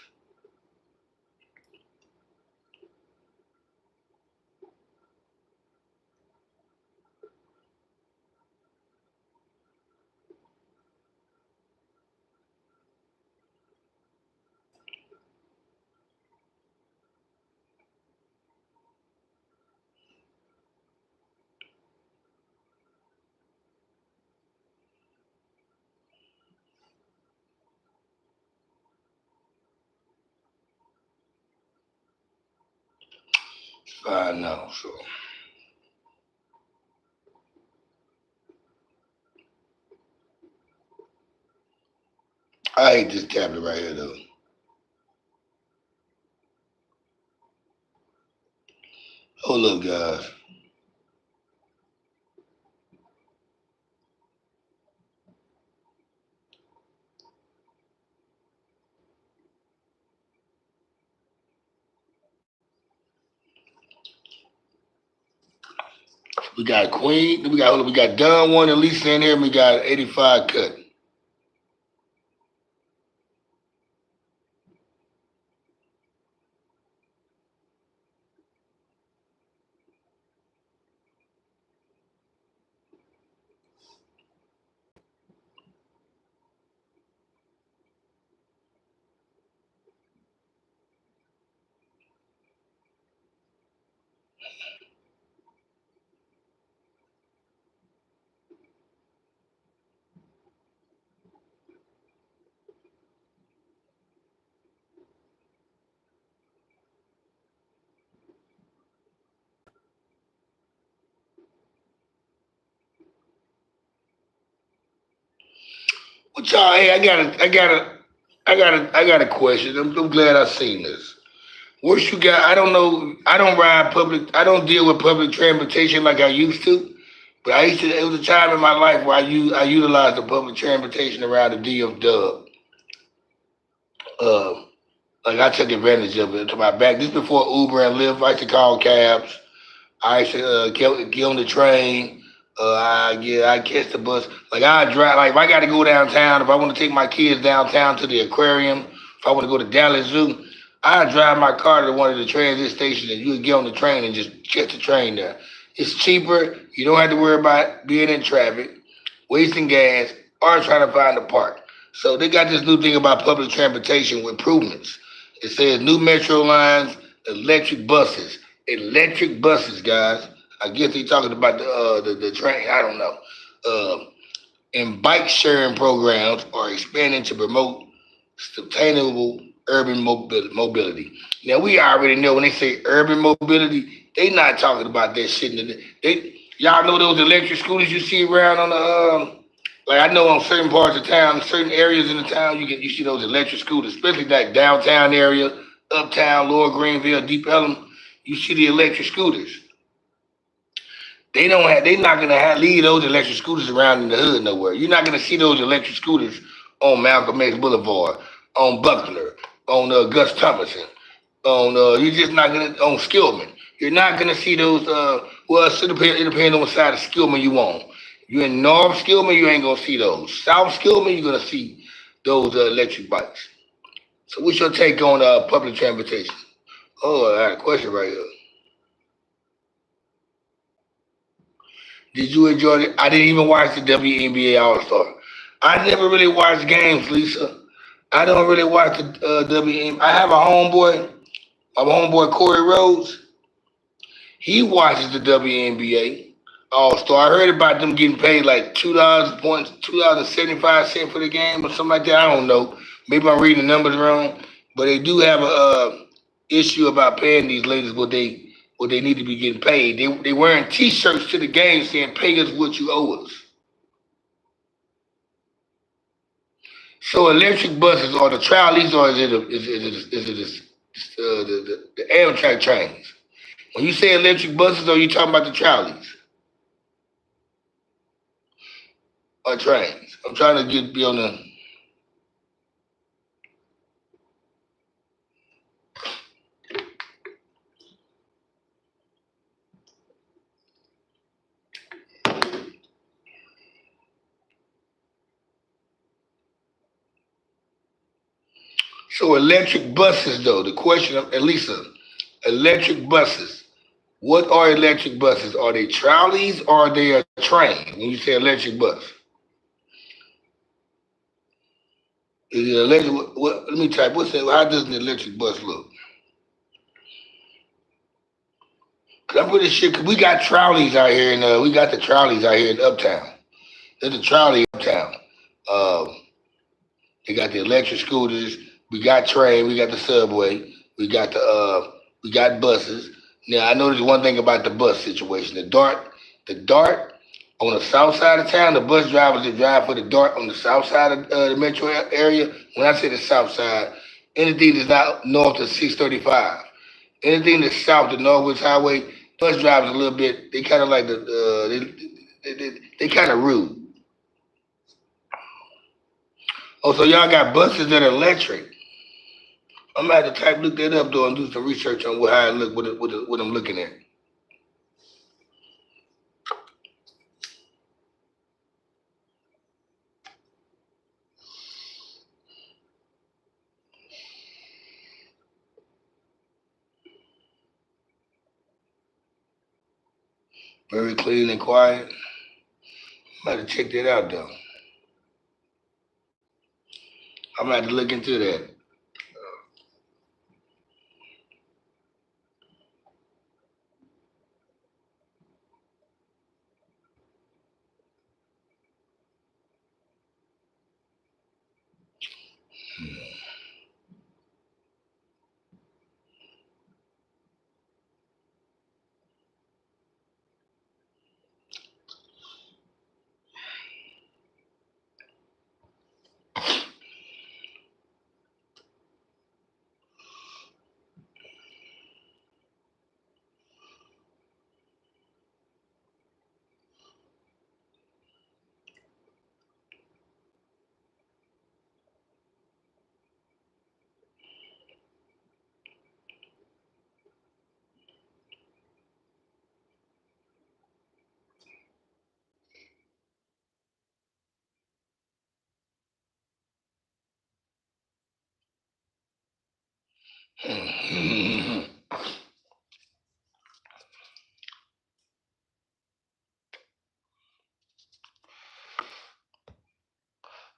I know. So I hate this tablet right here though. Hold up, guys. We got Queen. We got Don one and Lisa in here. And we got 85 cut. What y'all? Hey, I got a question. I'm glad I seen this. What you got? I don't know. I don't ride public. I don't deal with public transportation like I used to. But I used to. It was a time in my life where I utilized the public transportation around the DF Dub. Uh, like I took advantage of it to my back. This before Uber and Lyft. I used to call cabs. I used to get on the train. I catch the bus. Like I drive. Like if I got to go downtown, if I want to take my kids downtown to the aquarium, if I want to go to Dallas Zoo, I drive my car to one of the transit stations, and you would get on the train and just catch the train there. It's cheaper. You don't have to worry about being in traffic, wasting gas, or trying to find a park. So they got this new thing about public transportation with improvements. It says new metro lines, electric buses. Electric buses, guys. I guess they talking about the train. I don't know. And bike sharing programs are expanding to promote sustainable urban mobility. Now we already know when they say urban mobility, they not talking about that shit. They y'all know those electric scooters you see around on the like I know on certain parts of town, certain areas in the town, you see those electric scooters, especially like downtown area, uptown, Lower Greenville, Deep Ellum. You see the electric scooters. They're not gonna leave those electric scooters around in the hood nowhere. You're not gonna see those electric scooters on Malcolm X Boulevard, on Buckler, on Gus Thomason, on you're just not gonna on Skillman. You're not gonna see those. Well, it depends on what side of Skillman you on. You're in North Skillman, you ain't gonna see those. South Skillman, you're gonna see those electric bikes. So, what's your take on public transportation? Oh, I had a question right here. Did you enjoy it? I didn't even watch the WNBA All Star. I never really watched games, Lisa. I don't really watch the WNBA. I have a homeboy, my homeboy Corey Rhodes. He watches the WNBA All Star. I heard about them getting paid like $2.75 for the game or something like that. I don't know. Maybe I'm reading the numbers wrong, but they do have a issue about paying these ladies what they need to be getting paid. They wearing T-shirts to the game saying "Pay us what you owe us." So electric buses or the trolleys or the Amtrak trains? When you say electric buses, are you talking about the trolleys or trains? I'm trying to be on the. So electric buses, though. The question of Elisa, electric buses. What are electric buses? Are they trolleys or are they a train? When you say electric bus, is it electric? Let me type. What's that? How does an electric bus look? Cause I'm pretty sure. Cause we got trolleys out here, and we got the trolleys out here in Uptown. There's a trolley uptown. Um, they got the electric scooters. We got train. We got the subway. We got buses. Now I know there's one thing about the bus situation. The Dart on the south side of town. The bus drivers that drive for the Dart on the south side of the metro area. When I say the south side, anything that's not north of 635, anything that's south of Northwest Highway, bus drivers a little bit. They kind of like they kind of rude. Oh, so y'all got buses that are electric. I'm gonna have to look that up though and do some research on how it look, what I'm looking at. Very clean and quiet. I'm gonna have to check that out though. I'm gonna have to look into that.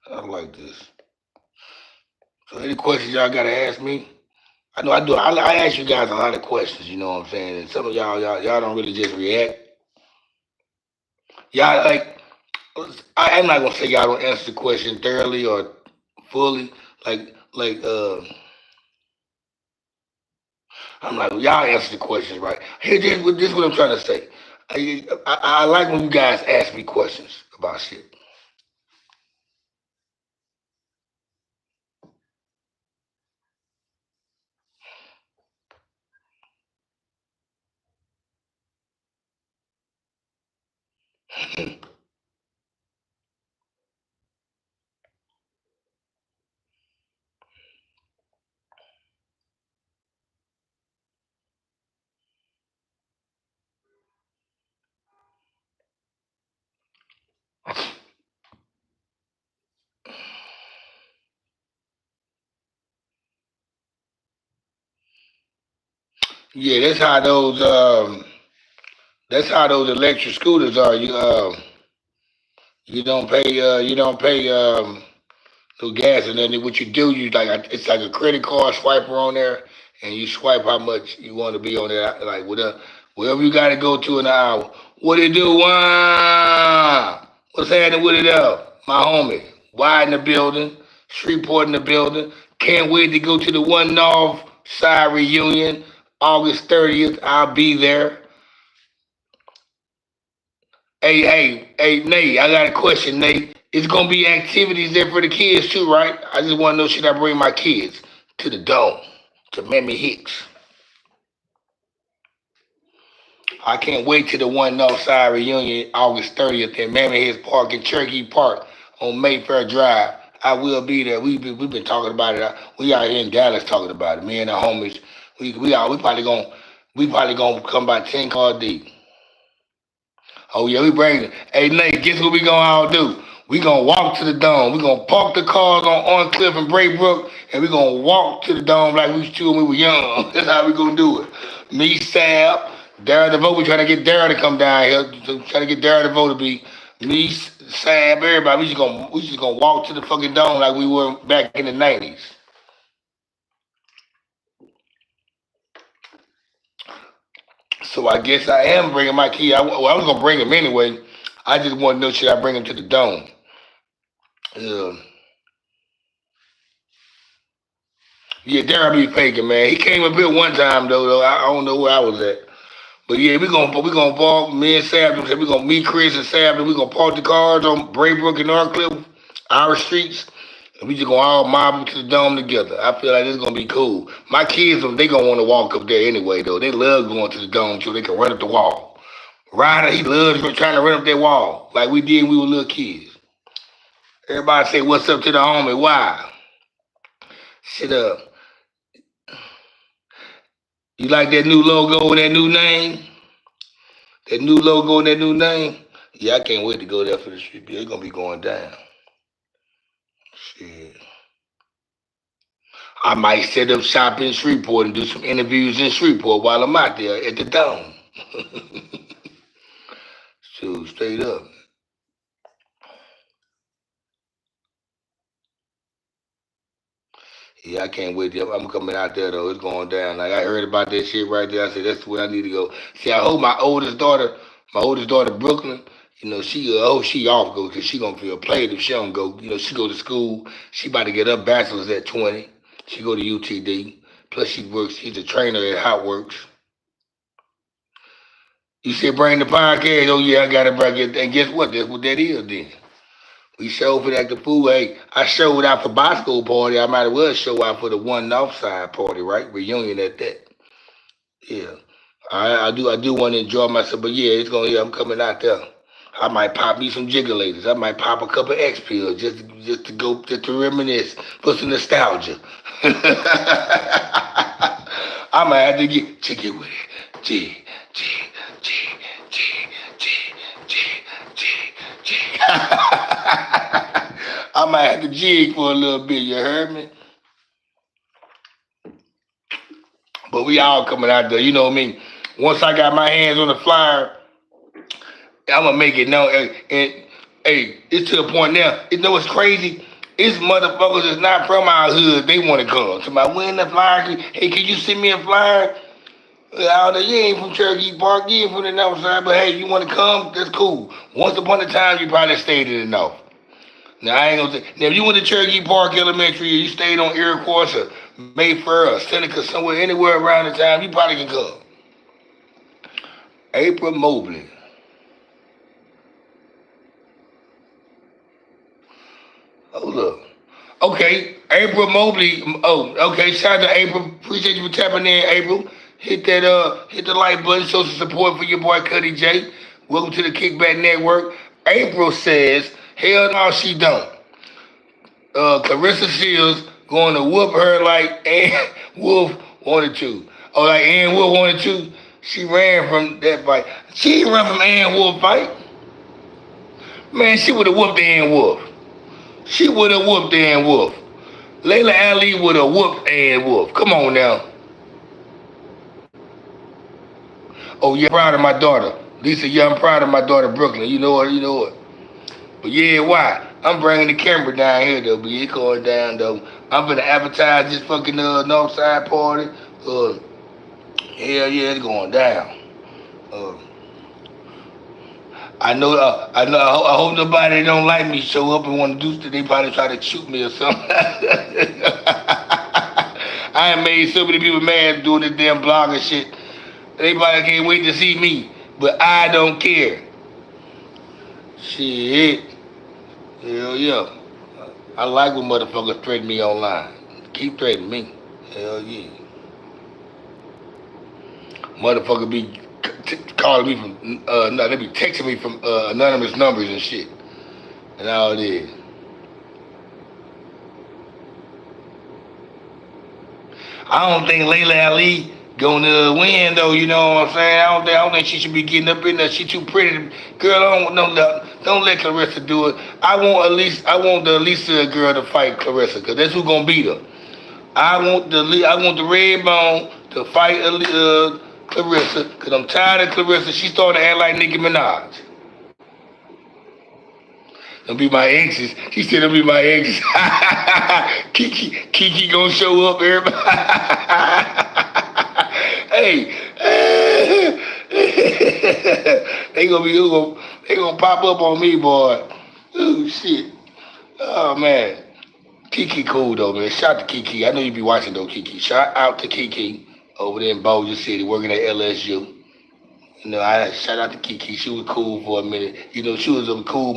I like this. So any questions y'all gotta ask me? I know I do. I ask you guys a lot of questions. You know what I'm saying? And some of y'all don't really just react. Y'all like. I'm not gonna say y'all don't answer the question thoroughly or fully. Like. I'm like, well, y'all answer the questions right. Here, this is what I'm trying to say. I like when you guys ask me questions about shit. Yeah, that's how those electric scooters are. You don't pay no gas, and then what you do, you like it's like a credit card swiper on there, and you swipe how much you want to be on there, like wherever you got to go to an hour. What it do? Wow. What's happening with it up, my homie? Why in the building? Shreveport in the building. Can't wait to go to the One North Side reunion, August 30th. I'll be there. Hey, Nate, I got a question, Nate. It's gonna be activities there for the kids too, right? I just wanna know, should I bring my kids to the dome, to Mammy Hicks? I can't wait till the One Northside reunion, August 30th in Mammy Hicks Park in Cherokee Park on Mayfair Drive. I will be there. We've been talking about it. We out here in Dallas talking about it. Me and the homies. We probably gonna come by 10 car deep. Oh yeah, we bring it. Hey Nate, guess what we gonna all do? We gonna walk to the dome. We gonna park the cars on Cliff and Braybrook, and we gonna walk to the dome like we used to when we were young. That's how we gonna do it. Me, Sab, Darren DeVoe. We trying to get Darren to come down here. Trying to get Darren DeVoe to be me, Sab, everybody. We just gonna walk to the fucking dome like we were back in the '90s. So I guess I am bringing my key. I was gonna bring him anyway. I just want to know, should I bring him to the dome? Yeah. Yeah, Darren be faking, man. He came up here one time though. I don't know where I was at. But yeah, we gonna park. Me and Sam said we gonna meet Chris and Sam, and we gonna park the cars on Braybrook and Northcliffe, our streets, and we just gonna all mob them to the dome together. I feel like this is gonna be cool. My kids, they gonna want to walk up there anyway though. They love going to the dome so they can run up the wall. Ryder, he loves trying to run up that wall like we did when we were little kids. Everybody say what's up to the homie. Why? Shit up. You like that new logo and that new name? That new logo and that new name? Yeah, I can't wait to go there for the street. It's gonna be going down. Shit. I might set up shop in Shreveport and do some interviews in Shreveport while I'm out there at the dome. So straight up. Yeah, I can't wait. I'm coming out there though. It's going down. Like I heard about that shit right there. I said that's where I need to go. See, I hope my oldest daughter Brooklyn. She off go because she gonna feel played if she don't go. She go to school. She about to get her bachelor's at 20. She go to UTD. Plus she works. She's a trainer at Hotworks. You said bring the podcast. Oh yeah, I got to bring it. And guess what? That's what that is then. We showed for that the food. Hey, I showed out for Bosco party. I might as well show out for the One Northside party, right? Reunion at that. Yeah. I do want to enjoy myself, but yeah, I'm coming out there. I might pop me some jiggelators. I might pop a couple X pills just to reminisce, for some nostalgia. I might have to get jiggy with it. Jig, jig, jig, jig, jig, jig, jig, jig. I might have to jig for a little bit, you heard me? But we all coming out there, you know what I mean? Once I got my hands on the flyer, I'm gonna make it known. And, hey, it's to the point now. You know what's crazy? It's motherfuckers that's not from our hood. They want to come. To my win the flyer. Hey, can you send me a flyer? Out there, you ain't from Cherokee Park, you ain't from the north side, but hey, you want to come? That's cool. Once upon a time, you probably stayed in the north. Now I ain't gonna say. Now if you went to Cherokee Park Elementary, you stayed on Iroquois or Mayfair or Seneca, somewhere, anywhere around the time, you probably can come. April Mobley. Hold up. Okay, April Mobley. Oh, okay. Shout out to April. Appreciate you for tapping in, April. Hit the like button, show some support for your boy Cuddy J. Welcome to the Kickback Network. April says, hell no, she don't. Clarissa Shields going to whoop her like Ann Wolf wanted to. Oh, like Ann Wolf wanted to. She ran from that fight. She didn't run from Ann Wolf fight. Man, she would have whooped Ann Wolf. She would have whooped Ann Wolf. Layla Ali would have whooped Ann Wolf. Come on now. Oh yeah, I'm proud of my daughter. Lisa, yeah, I'm proud of my daughter Brooklyn. You know what? You know what? But yeah, why? I'm bringing the camera down here though, but it's going down though. I'm gonna advertise this fucking Northside party. Hell yeah, it's going down. Uh, I hope nobody that don't like me show up and want to do stuff. They probably try to shoot me or something. I ain't made so many people mad doing this damn blog and shit. They probably can't wait to see me, but I don't care. Shit. Hell yeah. I like when motherfuckers threaten me online. Keep threatening me. Hell yeah. Motherfucker be calling me from, no, they be texting me from anonymous numbers and shit. And all it is. I don't think Layla Ali gonna win though, you know what I'm saying? I don't think she should be getting up in there. She too pretty. Girl, don't let Clarissa do it. I want the Elisa girl to fight Clarissa, cause that's who gonna beat her. I want the red bone to fight Clarissa, cause I'm tired of Clarissa. She starting to act like Nicki Minaj. Don't be my exes. She said don't be my exes. Kiki gonna show up, everybody. Hey, they gonna pop up on me, boy. Oh shit. Oh man. Kiki cool though, man. Shout out to Kiki. I know you be watching though, Kiki. Shout out to Kiki over there in Bossier City, working at LSU. You know, I shout out to Kiki. She was cool for a minute. You know, she was a cool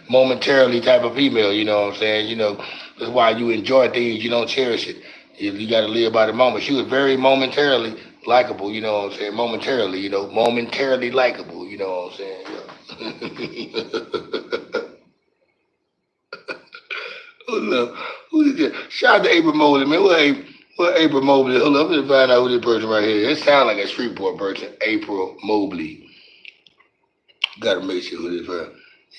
momentarily type of female. You know what I'm saying? You know, that's why you enjoy things. You don't cherish it. You got to live by the moment. She was very momentarily likable. You know what I'm saying? Momentarily. You know, momentarily likable. You know what I'm saying? Yeah. Hold up. Who is that? Shout out to April Mobley, man. What April Mobley? Hold up. Let me find out who this person right here. It sounds like a Shreveport person. April Mobley. Gotta make sure who this person.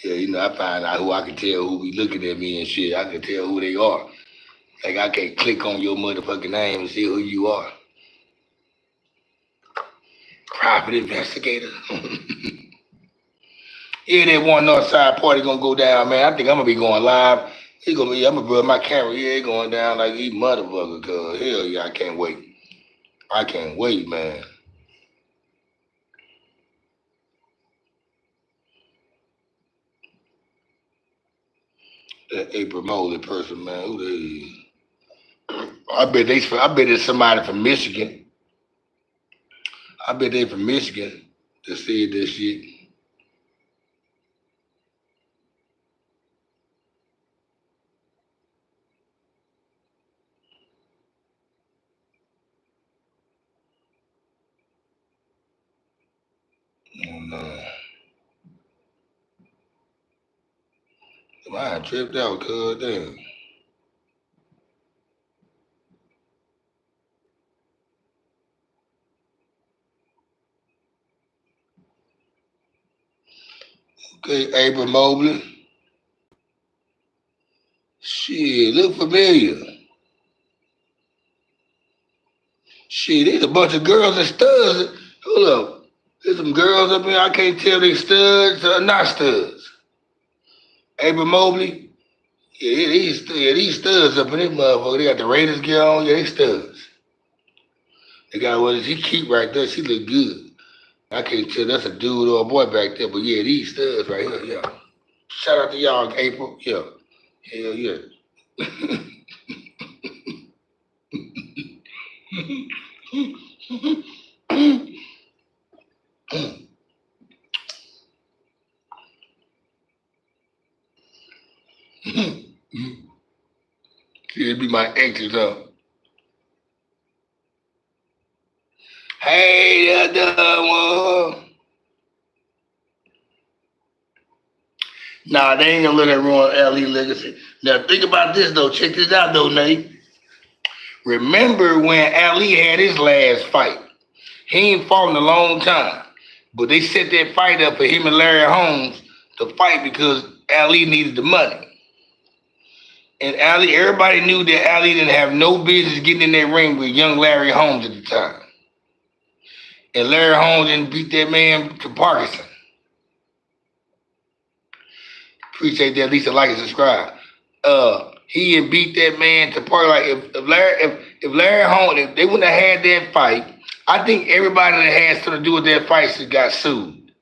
Yeah, you know, I find out who I can tell who be looking at me and shit. I can tell who they are. Like I can't click on your motherfucking name and see who you are. Private investigator. Yeah, that one Northside party gonna go down, man. I think I'm gonna be going live. I'm gonna run my camera. Yeah, it going down like these motherfuckers. Cause hell yeah, I can't wait. I can't wait, man. That April Mobley person, man. Who they? I bet it's somebody from Michigan. I bet they from Michigan that said this shit. Oh no. I tripped out, cuz damn. Okay, April Mobley. Shit, look familiar. Shit, there's a bunch of girls and studs. Hold up. There's some girls up here. I can't tell they studs or not studs. April Mobley, these studs up in this motherfucker. They got the Raiders gear on. Yeah, they studs. They got what is he keep right there. She look good. I can't tell that's a dude or a boy back there, but yeah, these studs right here. Yeah. Shout out to y'all, April. Yeah. Hell yeah. It'd be my exes, huh? Hey, the one. Nah, they ain't gonna let that ruin LE legacy. Now think about this though. Check this out though, Nate. Remember when Ali had his last fight? He ain't fought in a long time. But they set that fight up for him and Larry Holmes to fight because Ali needed the money. And Ali, everybody knew that Ali didn't have no business getting in that ring with young Larry Holmes at the time. And Larry Holmes didn't beat that man to Parkinson. Appreciate that. Lisa, like and subscribe. He had beat that man to Parkinson. Like if Larry Holmes, if they wouldn't have had that fight, I think everybody that had something to do with that fight should got sued.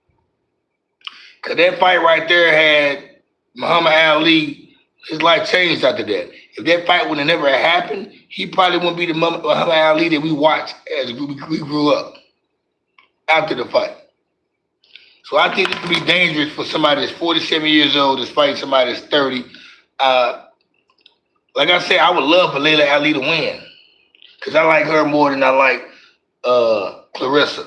Cause that fight right there had Muhammad Ali, his life changed after that. If that fight would have never happened, he probably wouldn't be the Muhammad Ali that we watched as we grew up after the fight. So I think it could be dangerous for somebody that's 47 years old that's fighting somebody that's 30. Like I said, I would love for Laila Ali to win. Because I like her more than I like Claressa.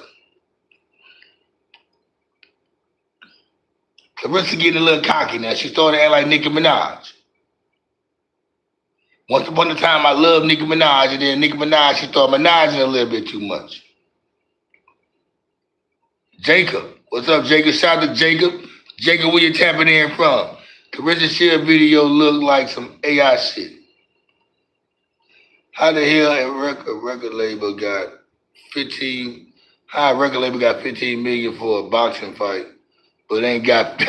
Claressa getting a little cocky now. She started acting like Nicki Minaj. Once upon a time, I loved Nicki Minaj, and then Nicki Minaj, she started Minajing a little bit too much. Jacob. What's up, Jacob? Shout out to Jacob. Jacob, where you tapping in from? Claressa Shield video looked like some AI shit. How the hell a record label got 15? How a record label got 15 million for a boxing fight, but ain't got?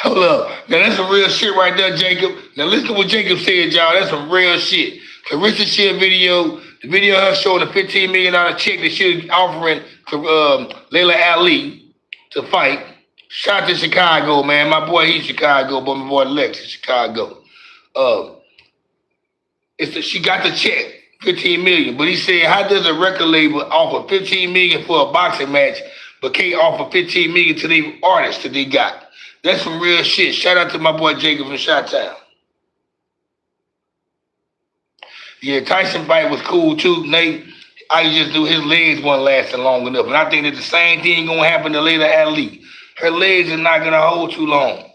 Hold up. Now that's some real shit right there, Jacob. Now listen to what Jacob said, y'all. That's some real shit. Claressa Shield video, the video her showing a $15 million check that she was offering Laila Ali to fight. Shout out to Chicago, man. My boy, he's Chicago, but my boy Lex is Chicago. She got the check, 15 million. But he said, how does a record label offer 15 million for a boxing match, but can't offer 15 million to the artists that they got? That's some real shit. Shout out to my boy Jacob from Chi-Town. Yeah, Tyson fight was cool too, Nate. I just knew his legs weren't lasting long enough. And I think that the same thing gonna happen to Laila Ali. Her legs are not gonna hold too long.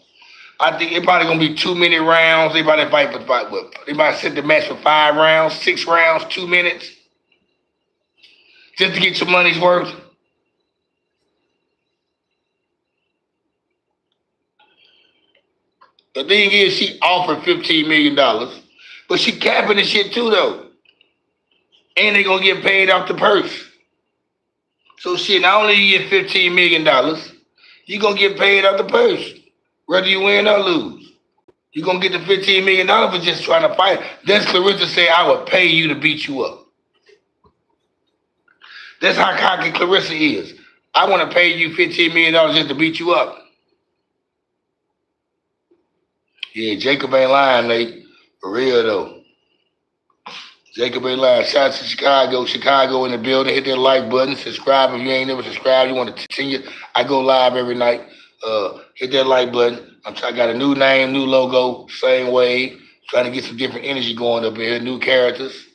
I think it probably gonna be too many rounds. They probably fight for fight. They might set the match for 5 rounds, 6 rounds, 2 minutes, just to get your money's worth. The thing is, she offered $15 million, but she capping the shit too, though. And they gonna get paid off the purse. So shit, not only you get $15 million, you gonna get paid off the purse, whether you win or lose. You're gonna get the $15 million for just trying to fight. That's Claressa say, I would pay you to beat you up. That's how cocky Claressa is. I want to pay you $15 million just to beat you up. Yeah, Jacob ain't lying, Nate. For real though. Jacob ain't lying. Shout out to Chicago. Chicago in the building. Hit that like button. Subscribe if you ain't never subscribed. You want to continue. I go live every night. Hit that like button. I got a new name, new logo, same way. Trying to get some different energy going up here. New characters.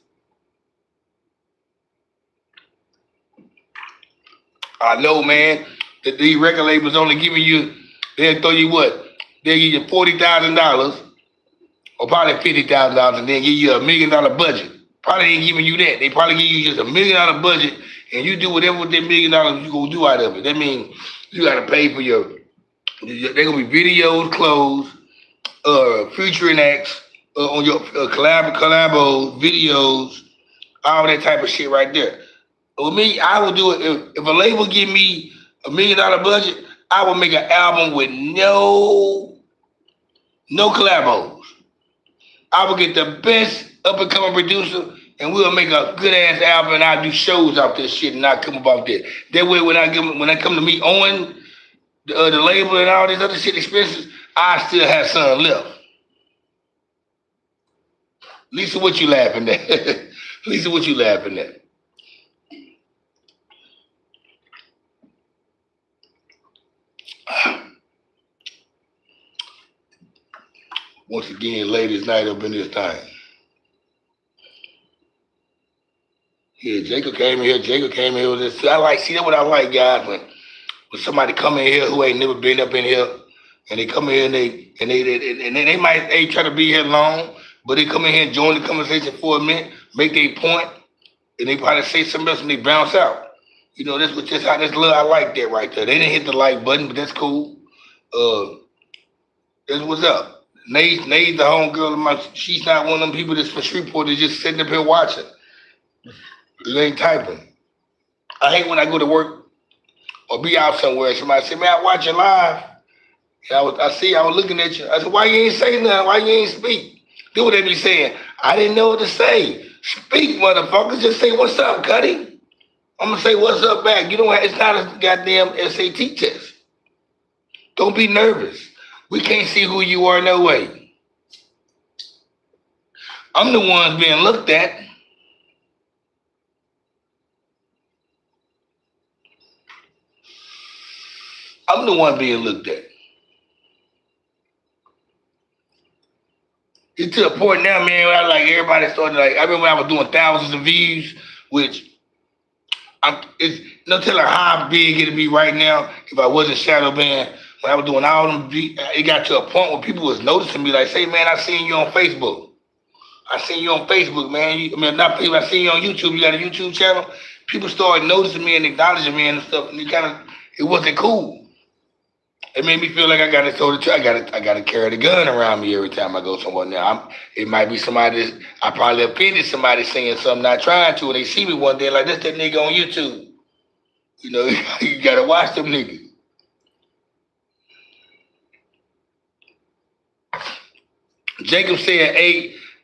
I know, man, that these record labels only giving you, they'll throw you what? They'll give you $40,000 or probably $50,000 and then give you $1 million budget. Probably ain't giving you that. They probably give you just $1 million budget and you do whatever with that $1 million you gonna do out of it. That means you gotta pay for they're gonna be videos, clothes, featuring acts on your collabos, videos, all that type of shit right there. With me, I would do it if a label give me $1 million budget, I would make an album with no collabos. I will get the best up and coming producer, and we'll make a good ass album, and I'll do shows off this shit, and I'll come about that. That way, when I come to meet Owen, the label, and all these other shit expenses, I still have some left. Lisa, what you laughing at? Lisa, what you laughing at? Once again, ladies' night up in this thing. Yeah, Jacob came in here. Jacob came in here with this. See that what I like, guys, when somebody come in here who ain't never been up in here, and they come in here and they might ain't try to be here long, but they come in here and join the conversation for a minute, make their point, and they probably say something else and they bounce out. You know, that's what just how this love. I like that right there. They didn't hit the like button, but that's cool. That's what's up. Nate's the homegirl of my. She's not one of them people that's from Shreveport that's just sitting up here watching. They ain't typing. I hate when I go to work or be out somewhere and somebody say, "Man, I watch you live." And I was looking at you. I said, "Why you ain't say nothing? Why you ain't speak?" Do what they be saying. I didn't know what to say. Speak, motherfuckers. Just say, "What's up, Cuddy?" I'm gonna say, "What's up?" back. You know what? It's not a goddamn SAT test. Don't be nervous. We can't see who you are, no way. I'm the ones being looked at. I'm the one being looked at. It's to a point now, man, where I like everybody started like I remember when I was doing thousands of views, which it's no telling how big it'd be right now if I wasn't shadow banned. When I was doing all them, it got to a point where people was noticing me, like, "Say, man, I seen you on Facebook. I seen you on Facebook, man. Not people. I seen you on YouTube. You got a YouTube channel." People started noticing me and acknowledging me and stuff, and it wasn't cool. It made me feel like I got to I got to carry the gun around me every time I go somewhere. Now, it might be somebody. I probably offended somebody saying something, not trying to, and they see me one day like, "This that nigga on YouTube." You know, you gotta watch them niggas. Jacob said,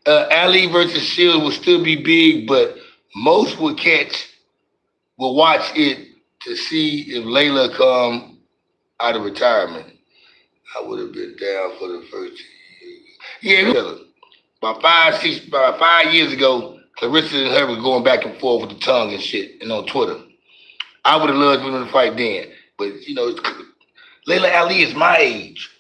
Ali versus Shields will still be big, but most will watch it to see if Layla come out of retirement. I would have been down for the first year. Yeah, about 5 years ago, Clarissa and her were going back and forth with the tongue and shit, and on Twitter. I would have loved for them to fight then, but you know, Layla Ali is my age.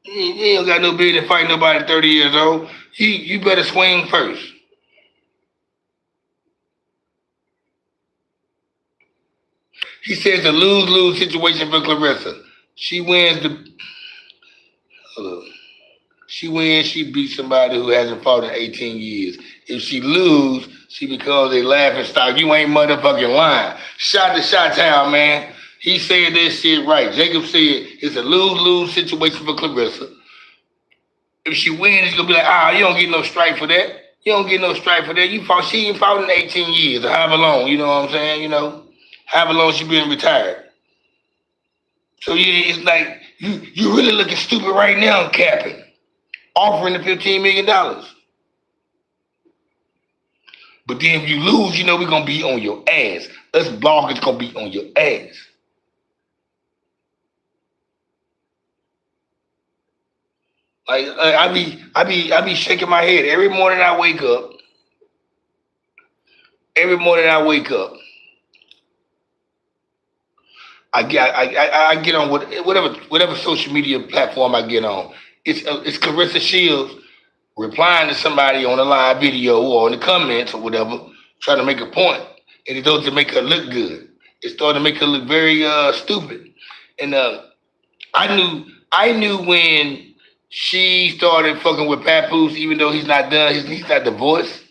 He ain't got no business fighting nobody 30 years old. You better swing first. He says a lose-lose situation for Clarissa. She wins the. She wins. She beats somebody who hasn't fought in 18 years. If she lose, she becomes a laughing stock. You ain't motherfucking lying. Shot to Shot Town, man. He said that shit right. Jacob said it's a lose-lose situation for Clarissa. If she wins, it's gonna be like, you don't get no strike for that. You don't get no strike for that. She ain't fought in 18 years or however long, you know what I'm saying? You know, however long she been retired. So yeah, it's like you really looking stupid right now, capping, offering the $15 million. But then if you lose, you know we're gonna be on your ass. Us bloggers gonna be on your ass. Like I be shaking my head every morning I wake up. Every morning I wake up. I get on whatever social media platform I get on. It's Clarissa Shields replying to somebody on a live video or in the comments or whatever, trying to make a point, and it doesn't make her look good. It started to make her look very stupid. And I knew when she started fucking with Papoose, even though he's not done, he's not divorced.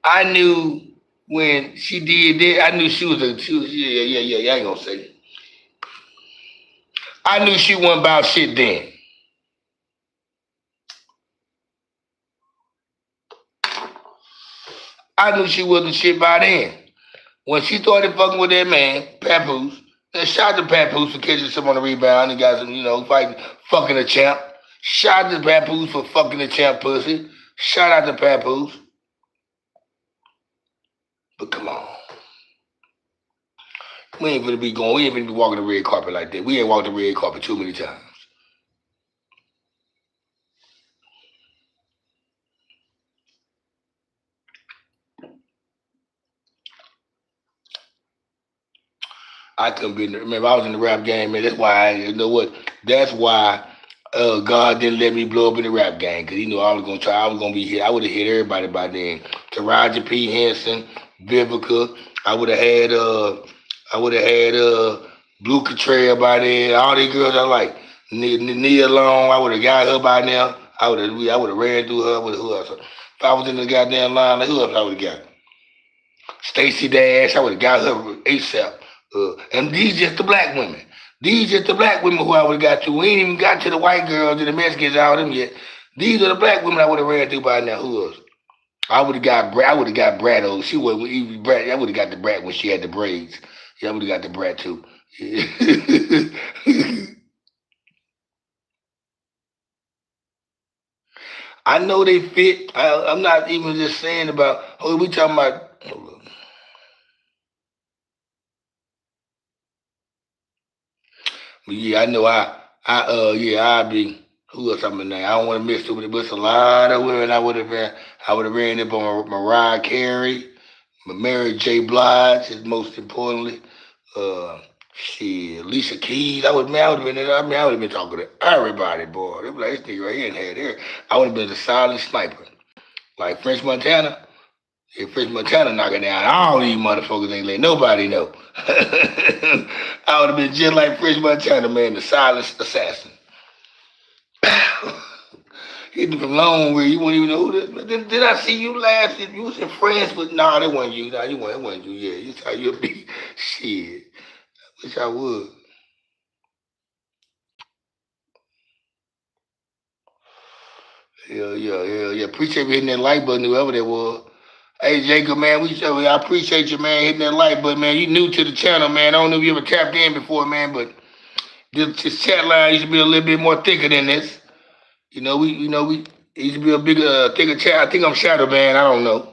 I knew when she did that, I knew she was yeah, I ain't gonna say it. I knew she wasn't about shit then. I knew she wasn't shit by then. When she started fucking with that man, Papoose, And shout out to Papoose for catching some on the rebound. He got some, fighting, fucking a champ. Shout out to Papoose for fucking the champ pussy. Shout out to Papoose. But come on. We ain't gonna be walking the red carpet like that. We ain't walked the red carpet too many times. I couldn't be. Remember, I was in the rap game, man. That's why you know what? That's why God didn't let me blow up in the rap game because He knew I was gonna try. I was gonna be hit. I would have hit everybody by then. Taraji P. Henson, Vivica. I would have had. I would have had Blue Contrail by then. All these girls I like. Nia Long. I would have got her by now. I would have ran through her with who else? If I was in the goddamn line, like, who else I would have got? Stacey Dash. I would have got her ASAP. And these just the black women. These just the black women who I would have got to. We ain't even got to the white girls and the Mexicans, all them yet. These are the black women I would have ran through by now. Who else? I would have got Brad. I would have got Brad. She wasn't even Brad. I would have got the Brad when she had the braids. Yeah, I would have got the Brad too. I know they fit. I'm not even just saying about. Oh, we talking about. But yeah, I know I'd be who else I'm in there. I don't want to mix it with it, but it's a lot of women I would have ran up on Mariah Carey, Mary J. Blige, is most importantly. Uh Alicia Keys. I would have been there. I would have been talking to everybody, boy. They be like, this nigga right here and had there. I would have been the silent sniper. Like French Montana. If French Montana knocking down all these motherfuckers ain't let nobody know. I would have been just like French Montana, man, the silent assassin. Hitting from long where you wouldn't even know who this. Did I see you last? You was in France, but nah, that wasn't you. Nah, it wasn't you. Yeah, you thought you'd be shit. Wish I would. Yeah. Appreciate you hitting that like button, whoever that was. Hey Jacob, man, I appreciate you, man, hitting that like button, man. You new to the channel, man. I don't know if you ever tapped in before, man, but this chat line used to be a little bit more thicker than this. We it used to be a bigger, thicker chat. I think I'm Shadow Man. I don't know.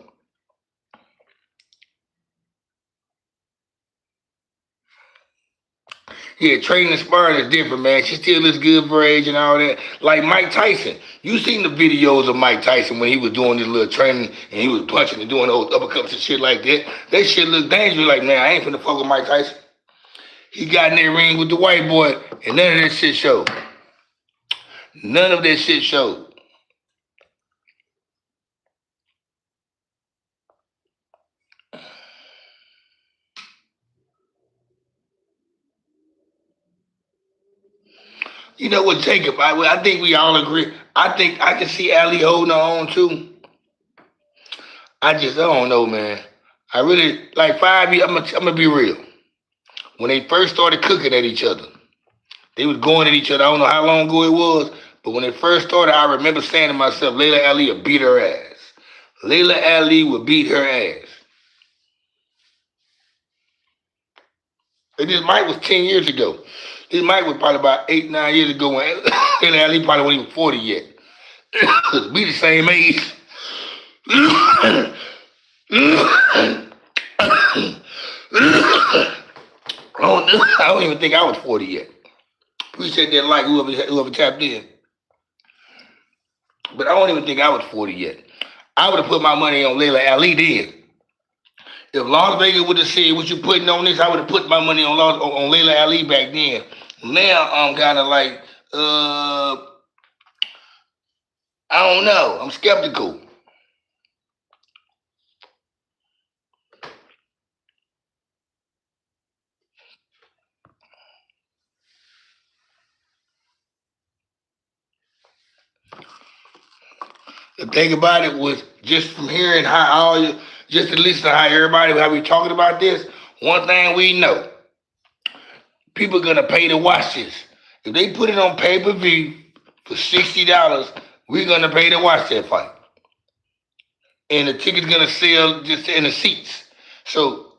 Yeah, training and sparring is different, man. She still looks good for her age and all that. Like Mike Tyson. You seen the videos of Mike Tyson when he was doing this little training and he was punching and doing those uppercuts and shit like that. That shit look dangerous. Like, man, I ain't finna fuck with Mike Tyson. He got in that ring with the white boy and none of that shit showed. None of that shit showed. You know what, Jacob? I think we all agree. I think I can see Ali holding on too. I don't know, man. I really like 5 years. I'm gonna be real. When they first started cooking at each other, they was going at each other. I don't know how long ago it was, but when they first started, I remember saying to myself, Layla Ali would beat her ass. Layla Ali would beat her ass. And this mic was 10 years ago. This mic was probably about 8, 9 years ago when Layla Ali probably wasn't even 40 yet. We the same age. I don't even think I was 40 yet. Appreciate that like whoever tapped in. But I don't even think I was 40 yet. I would have put my money on Layla Ali then. If Las Vegas would have said what you putting on this, I would have put my money on Layla Ali back then. Now I'm kind of like, I don't know. I'm skeptical. The thing about it was just from hearing just to listen to how we talking about this. One thing we know, people gonna pay to watch this. If they put it on pay per view for $60, we're gonna pay to watch that fight, and the ticket's gonna sell just in the seats. So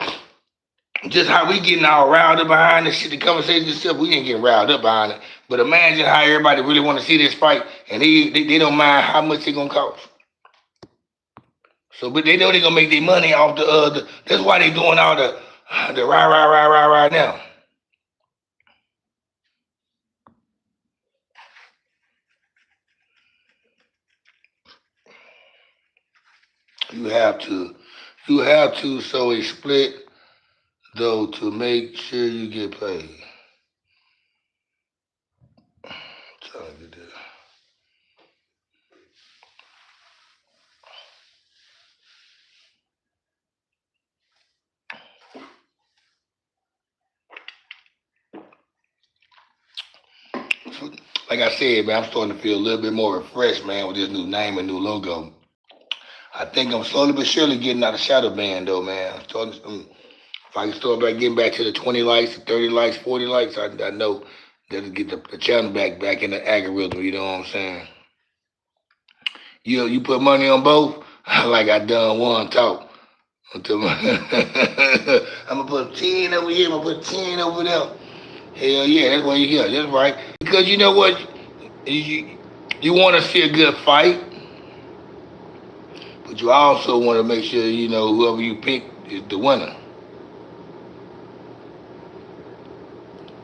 Just how we getting all riled up behind this shit, the conversation and stuff, we ain't getting riled up behind it. But imagine how everybody really want to see this fight, and they don't mind how much it gonna cost. So, but they know they gonna make their money off that's why they doing all the rah now. You have to, so a split though to make sure you get paid. Trying to get this. Like I said, man, I'm starting to feel a little bit more refreshed, man, with this new name and new logo. I think I'm slowly but surely getting out of shadow band, though, man. If I can start back getting back to the 20 likes, the 30 likes, 40 likes, I know that'll get the channel back in the algorithm. You know what I'm saying? You put money on both, like I done one talk. I'm gonna put 10 over here. I'm gonna put 10 over there. Hell yeah, that's what you hear. That's right. Because you know what, you want to see a good fight, but you also want to make sure you know whoever you pick is the winner.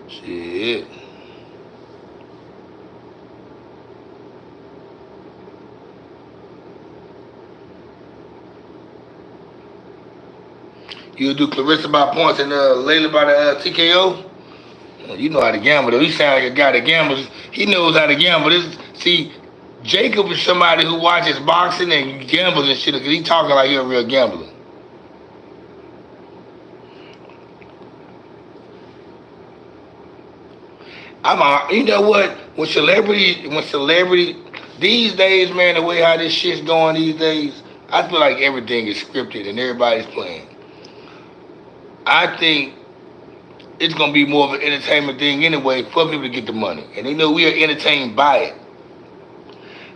Shit. You'll do Clarissa by points and Layla by the TKO. You know how to gamble though. He sounds like a guy that gambles. He knows how to gamble. See, Jacob is somebody who watches boxing and gambles and shit. Cause he talking like he a real gambler. You know what? When celebrity, these days, man, the way how this shit's going these days, I feel like everything is scripted and everybody's playing. I think it's gonna be more of an entertainment thing anyway for people to get the money, and they know we are entertained by it.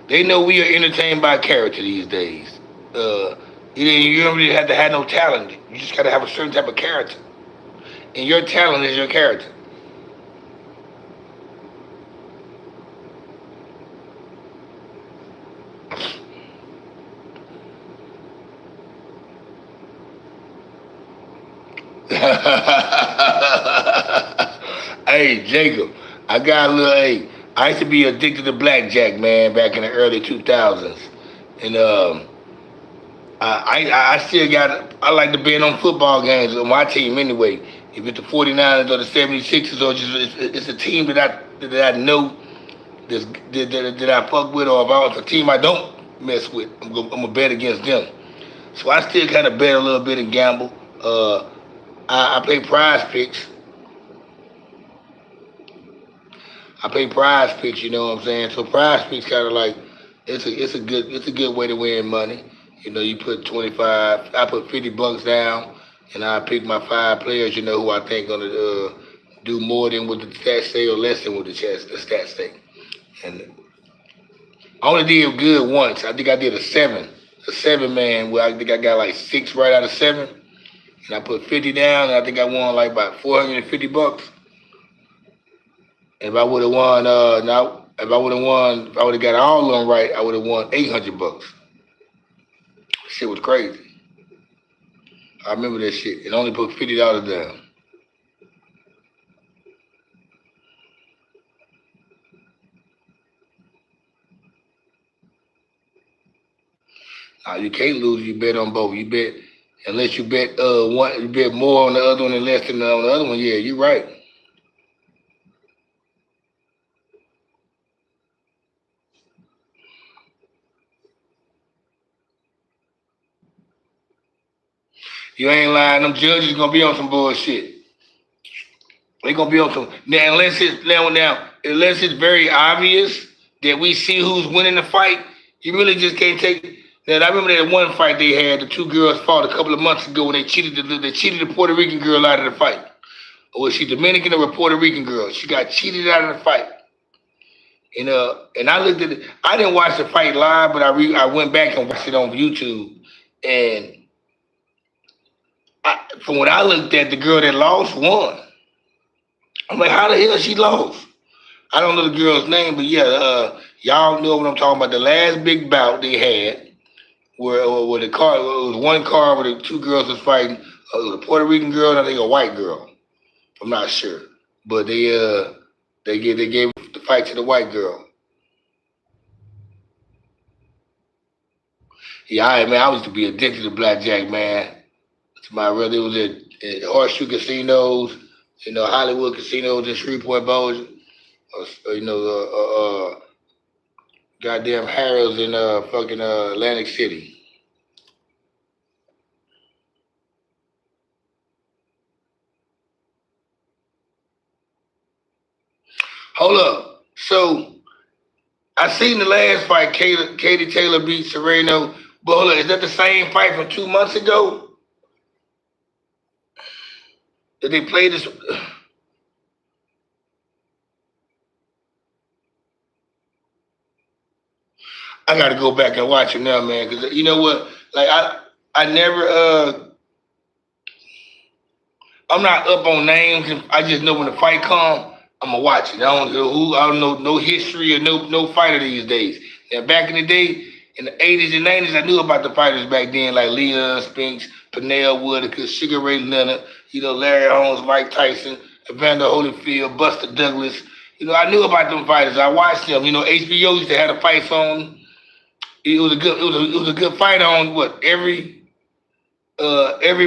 They know we are entertained by character these days. Uh, you don't really have to have no talent. You just gotta have a certain type of character, and your talent is your character. Hey, Jacob, I got a little. Hey, I used to be addicted to blackjack, man, back in the early 2000s, and I still got. I like to bet on football games on my team anyway. If it's the 49ers or the 76ers or just it's a team that I know that I fuck with, or if it's a team I don't mess with, I'm gonna bet against them. So I still kind of bet a little bit and gamble. I play prize picks. I play prize picks. You know what I'm saying? So prize picks kind of like it's a good way to win money. You know, you put 25. I put $50 down, and I pick my five players. You know who I think gonna do more than what the stats say or less than what the stats say. And I only did good once. I think I did a seven man where I think I got like six right out of seven, and I put 50 down, and I think I won like about $450. If I would have won, now if I would have won, if I would have got all of them right, I would have won $800. Shit was crazy. I remember that shit. And only put $50 down. Now you can't lose. You bet on both. You bet unless you bet one, you bet more on the other one and less than on the other one. Yeah, you're right. You ain't lying. Them judges gonna be on some bullshit. They gonna be on some now unless it's very obvious that we see who's winning the fight. You really just can't take. Now I remember that one fight they had. The two girls fought a couple of months ago when they cheated the Puerto Rican girl out of the fight. Or was she Dominican or a Puerto Rican girl? She got cheated out of the fight. And I looked at it. I didn't watch the fight live, but I went back and watched it on YouTube, and from what I looked at, the girl that lost won. I'm like, how the hell she lost? I don't know the girl's name, but yeah, y'all know what I'm talking about. The last big bout they had, where the car, it was one car where the two girls was fighting. It was a Puerto Rican girl and I think a white girl. I'm not sure, but they gave the fight to the white girl. Yeah, man, I used to be addicted to blackjack, man. My brother was at horseshoe casinos, Hollywood casinos in Shreveport, Bossier, goddamn Harrah's in fucking Atlantic City. Hold up. So I seen the last fight, Katie Taylor beat Sereno. But hold up, is that the same fight from 2 months ago? Did they play this? I got to go back and watch it now, man. Because you know what? Like I never I'm not up on names. I just know when the fight come, I'm gonna watch it. I don't know who. I don't know no history or no fighter these days. Now back in the day, in the '80s and '90s, I knew about the fighters back then, like Leon Spinks, Pernell Whitaker, Sugar Ray Leonard, Larry Holmes, Mike Tyson, Evander Holyfield, Buster Douglas. I knew about them fighters. I watched them. HBO used to have the fights on. It was a good fight on what every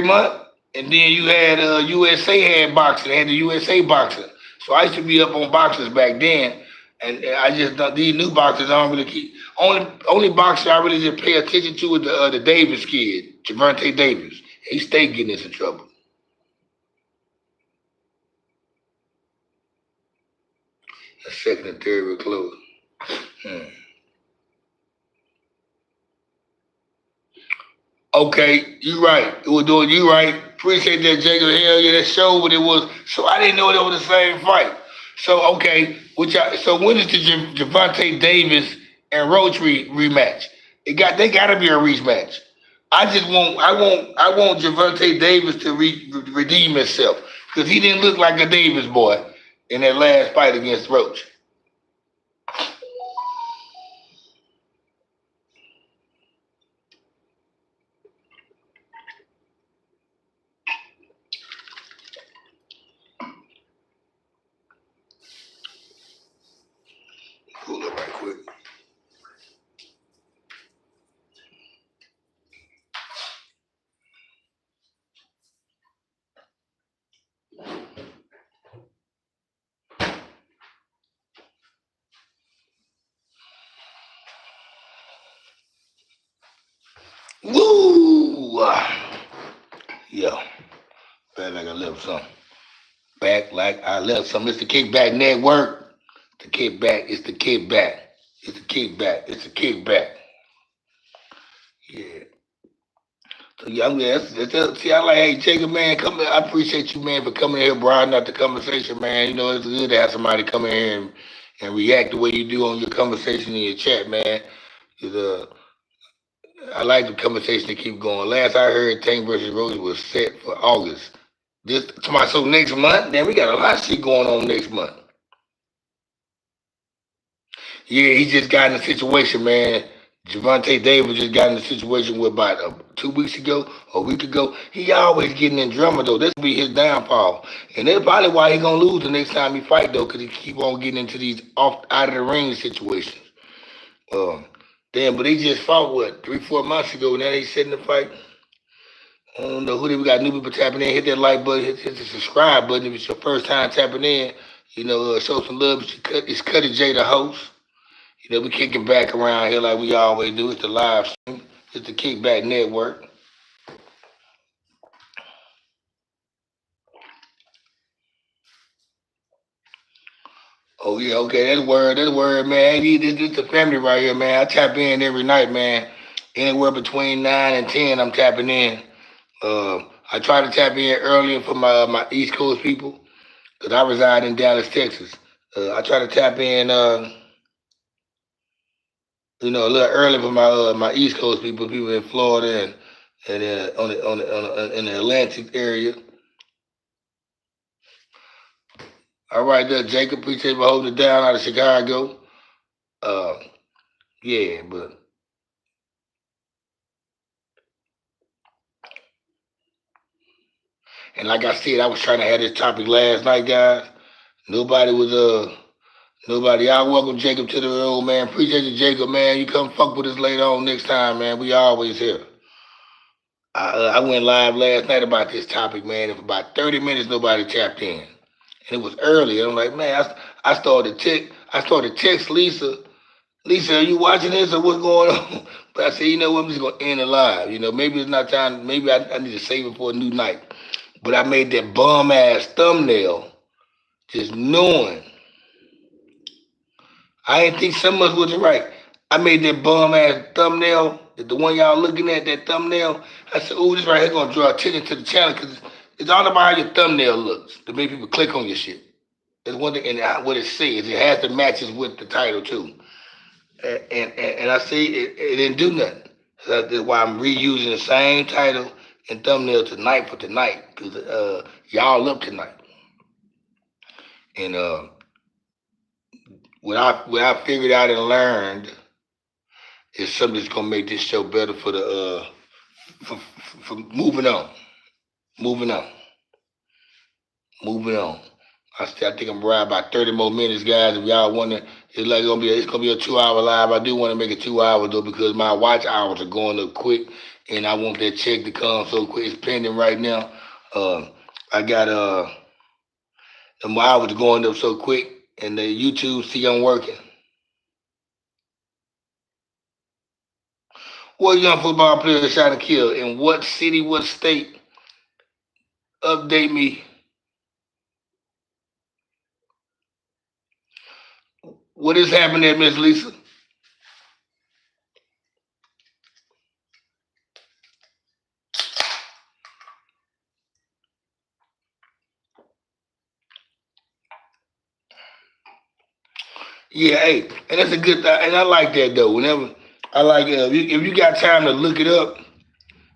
month. And then you had USA had boxing, they had the USA boxing. So I used to be up on boxers back then, and I just thought these new boxers I don't really keep. Only boxer I really just pay attention to is the Davis kid, Javante Davis. He stayed getting us in trouble. The second and third were close. Hmm. Okay, you right. It was doing you right. Appreciate that, Jacob. Hell yeah, that show what it was. So I didn't know that was the same fight. So okay, so when is the Javante Davis and Roach rematch? They gotta be a rematch. I want Javante Davis to redeem himself because he didn't look like a Davis boy in that last fight against Roach. Pull up right quick. Woo! Yeah, felt like I left something. Back like I left some. It's the Kickback Network. The kickback. It's the kickback. It's the kickback. It's the kickback. Yeah. So yeah, see, I like, hey, Jacob, man, come. I appreciate you, man, for coming here, broadening up the conversation, man. It's good to have somebody come in here and react the way you do on your conversation in your chat, man. 'Cause, I like the conversation to keep going. Last I heard, Tank versus Rose was set for August. So next month, then we got a lot of shit going on next month. Yeah, he just got in a situation, man. Javante Davis just got in a situation with about 2 weeks ago, a week ago. He always getting in drama though. This will be his downfall, and that's probably why he gonna lose the next time he fight though, because he keep on getting into these off out of the ring situations. Um, Damn, but he just fought what 3 4 months ago. Now they sitting the fight. I don't know who they we got new people tapping in. Hit that like button, hit the subscribe button if it's your first time tapping in. Show some love. It's Cuddy J, the host. We kicking back around here like we always do. It's the live stream. It's the Kickback Network. Oh yeah, okay, that's word, man. This the family right here, man. I tap in every night, man. Anywhere between 9 and 10, I'm tapping in. I try to tap in earlier for my East Coast people because I reside in Dallas, Texas. I try to tap in, a little early for my East Coast people in Florida and in the Atlantic area. All right, there, Jacob. Appreciate you for holding it down out of Chicago. Uh, yeah, but and like I said, I was trying to have this topic last night, guys. Nobody was nobody. I welcome Jacob to the room, man. Appreciate you, Jacob, man. You come fuck with us later on next time, man. We always here. I went live last night about this topic, man. And for about 30 minutes, nobody tapped in, and it was early. And I'm like, man, I started text Lisa. Lisa, are you watching this or what's going on? But I said, you know what? I'm just gonna end the live. You know, maybe it's not time. Maybe I need to save it for a new night. But I made that bum ass thumbnail, just knowing. I didn't think some of us wasn't right. I made that bum ass thumbnail, the one y'all looking at, that thumbnail. I said, "Ooh, this right here gonna draw attention to the channel because it's all about how your thumbnail looks to make people click on your shit." That's one thing, and what it says, it has to matches with the title too. And I see it didn't do nothing. So that's why I'm reusing the same title and thumbnail tonight for tonight because y'all up tonight. And what I figured out and learned is something that's gonna make this show better for the for moving on, moving on, moving on. I think I'm right about 30 more minutes, guys. If y'all want to, it's gonna be a 2 hour live. I do want to make it 2 hours though because my watch hours are going up quick, and I want that check to come so quick. It's pending right now. I got the hours are going up so quick, and the YouTube see I'm working. What young football player shot and killed in what city, what state? Update me. What is happening, Miss Lisa? Yeah, hey, and that's a good thing, and I like that though. Whenever I like if you got time to look it up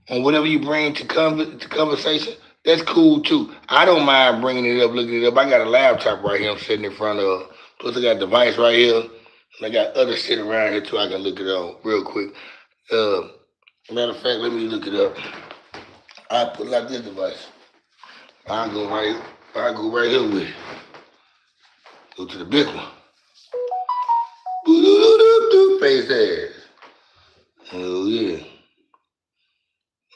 on whatever you bring to conversation, that's cool too. I don't mind bringing it up, looking it up. I got a laptop right here. I'm sitting in front of. Plus, I got a device right here, and I got other shit around here too. I can look it up real quick. Uh, Matter of fact, let me look it up. I pull out this device. I go right. I go right here with it. Go to the big one. Face ass. Oh yeah.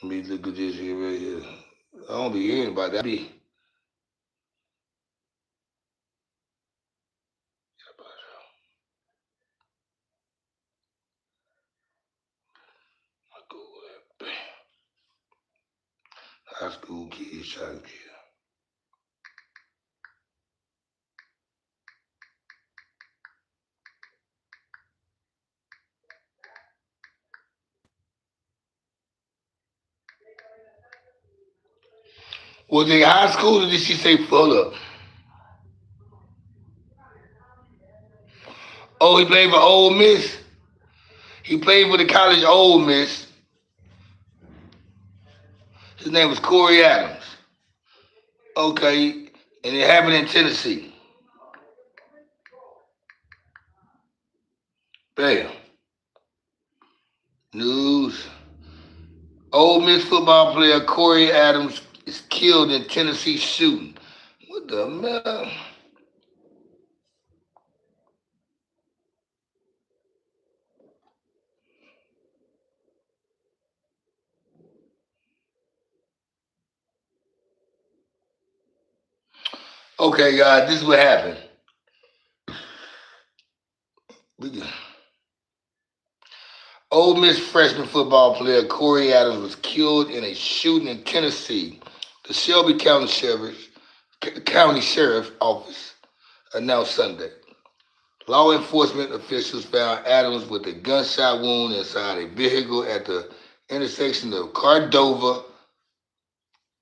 Let me look at this here right here. I don't be hearing about that. I go high school kids trying to kill. Was it high school or did she say full up? Oh, he played for Ole Miss. He played for the college Ole Miss. His name was Corey Adams. Okay, and it happened in Tennessee. Bam. News. Ole Miss football player Corey Adams is killed in Tennessee shooting. What the man? Okay, guys, this is what happened. Ole Miss freshman football player Corey Adams was killed in a shooting in Tennessee. The Shelby County Sheriff's Office announced Sunday. Law enforcement officials found Adams with a gunshot wound inside a vehicle at the intersection of Cordova.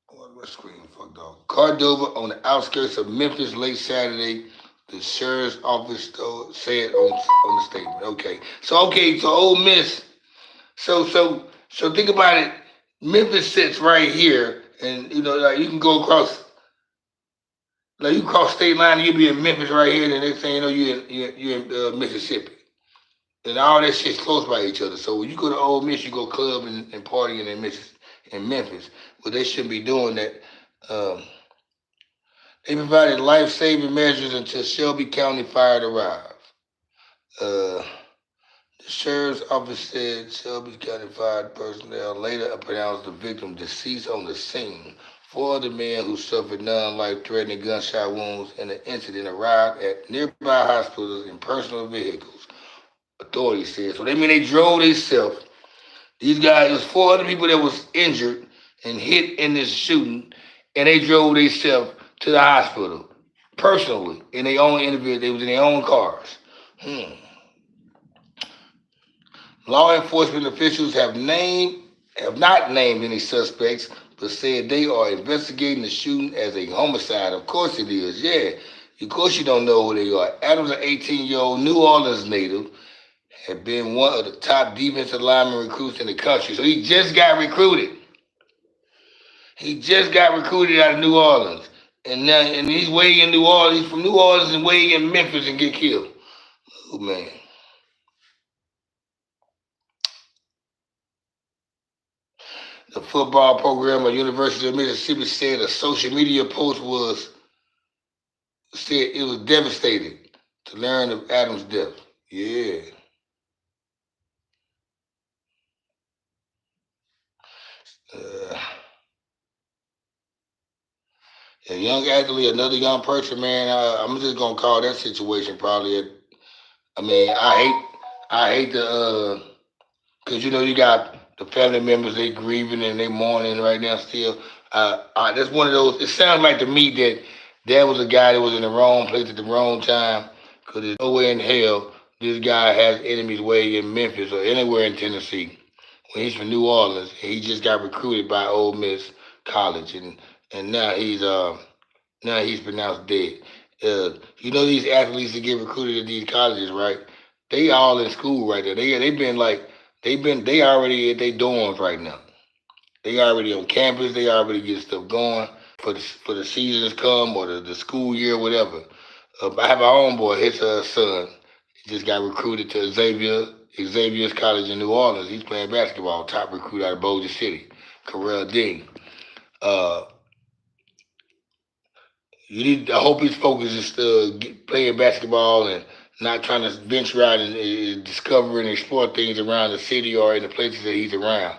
What screen fucked off? Cordova on the outskirts of Memphis late Saturday. The sheriff's office said on the statement. Okay, so Ole Miss. So think about it. Memphis sits right here, and like you can go across, like you cross state line, and you'll be in Memphis right here, and the next thing you know, you're in Mississippi, and all that shit's close by each other. So when you go to Ole Miss, you go club and partying in Memphis, but they shouldn't be doing that. Um, they provided life-saving measures until Shelby County fire arrived. Uh, The sheriff's office said Shelby County fire personnel later pronounced the victim deceased on the scene. Four other men who suffered non-life-threatening gunshot wounds in the incident arrived at nearby hospitals in personal vehicles, authorities said. So they mean they drove themselves. These guys, there's four other people that was injured and hit in this shooting, and they drove themselves to the hospital personally in their own individual. They was in their own cars. Law enforcement officials have not named any suspects, but said they are investigating the shooting as a homicide. Of course it is, yeah. Of course you don't know who they are. Adams, an 18-year-old New Orleans native, had been one of the top defensive lineman recruits in the country. So he just got recruited. He just got recruited out of New Orleans. And he's way in New Orleans. He's from New Orleans and way in Memphis and get killed. Oh, man. The football program at University of Mississippi said a social media post said it was devastated to learn of Adams' death. Yeah. Uh, a young athlete, another young person, man. I'm just gonna call that situation probably. I mean, I hate the because you got the family members, they grieving and they mourning right now still. That's one of those. It sounds like to me that there was a guy that was in the wrong place at the wrong time. Because there's nowhere in hell this guy has enemies way in Memphis or anywhere in Tennessee. When he's from New Orleans, he just got recruited by Ole Miss College, and now he's pronounced dead. These athletes that get recruited at these colleges, right? They all in school right there. They already at their dorms right now. They already on campus. They already get stuff going for the seasons come or the school year, whatever. I have a homeboy. His son just got recruited to Xavier's College in New Orleans. He's playing basketball. Top recruit out of Bossier City, Carell Dean. Uh, I hope his focus is still playing basketball and not trying to venture out and discover and explore things around the city or in the places that he's around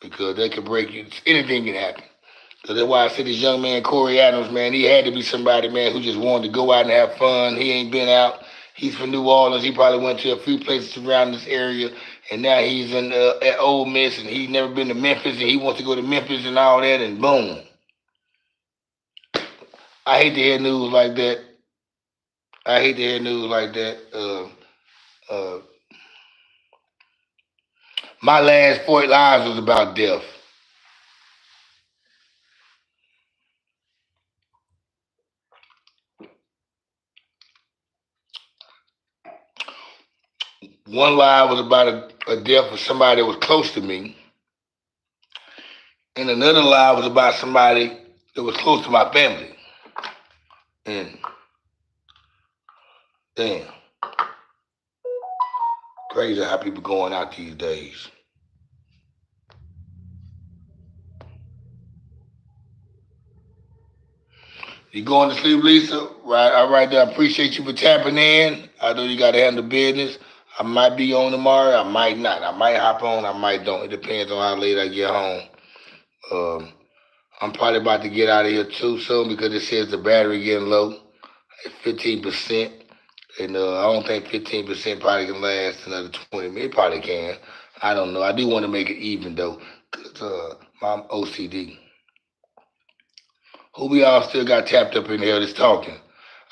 because they could break you. Anything can happen. So that's why I said this young man, Corey Adams, man, he had to be somebody, man, who just wanted to go out and have fun. He ain't been out. He's from New Orleans. He probably went to a few places around this area, and now he's at Ole Miss, and he's never been to Memphis, and he wants to go to Memphis and all that, and boom. I hate to hear news like that. I hate to hear news like that. Uh, my last 40 lives was about death. One life was about a death of somebody that was close to me, and another life was about somebody that was close to my family. And damn, crazy how people going out these days. You going to sleep, Lisa? Right, all right. I appreciate you for tapping in. I know you got to handle business. I might be on tomorrow. I might not. I might hop on. I might don't. It depends on how late I get home. Um, I'm probably about to get out of here too soon because it says the battery getting low at 15%. And I don't think 15% probably can last another 20 minutes. It probably can. I don't know. I do want to make it even though, because my OCD. Who we all still got tapped up in there that's talking?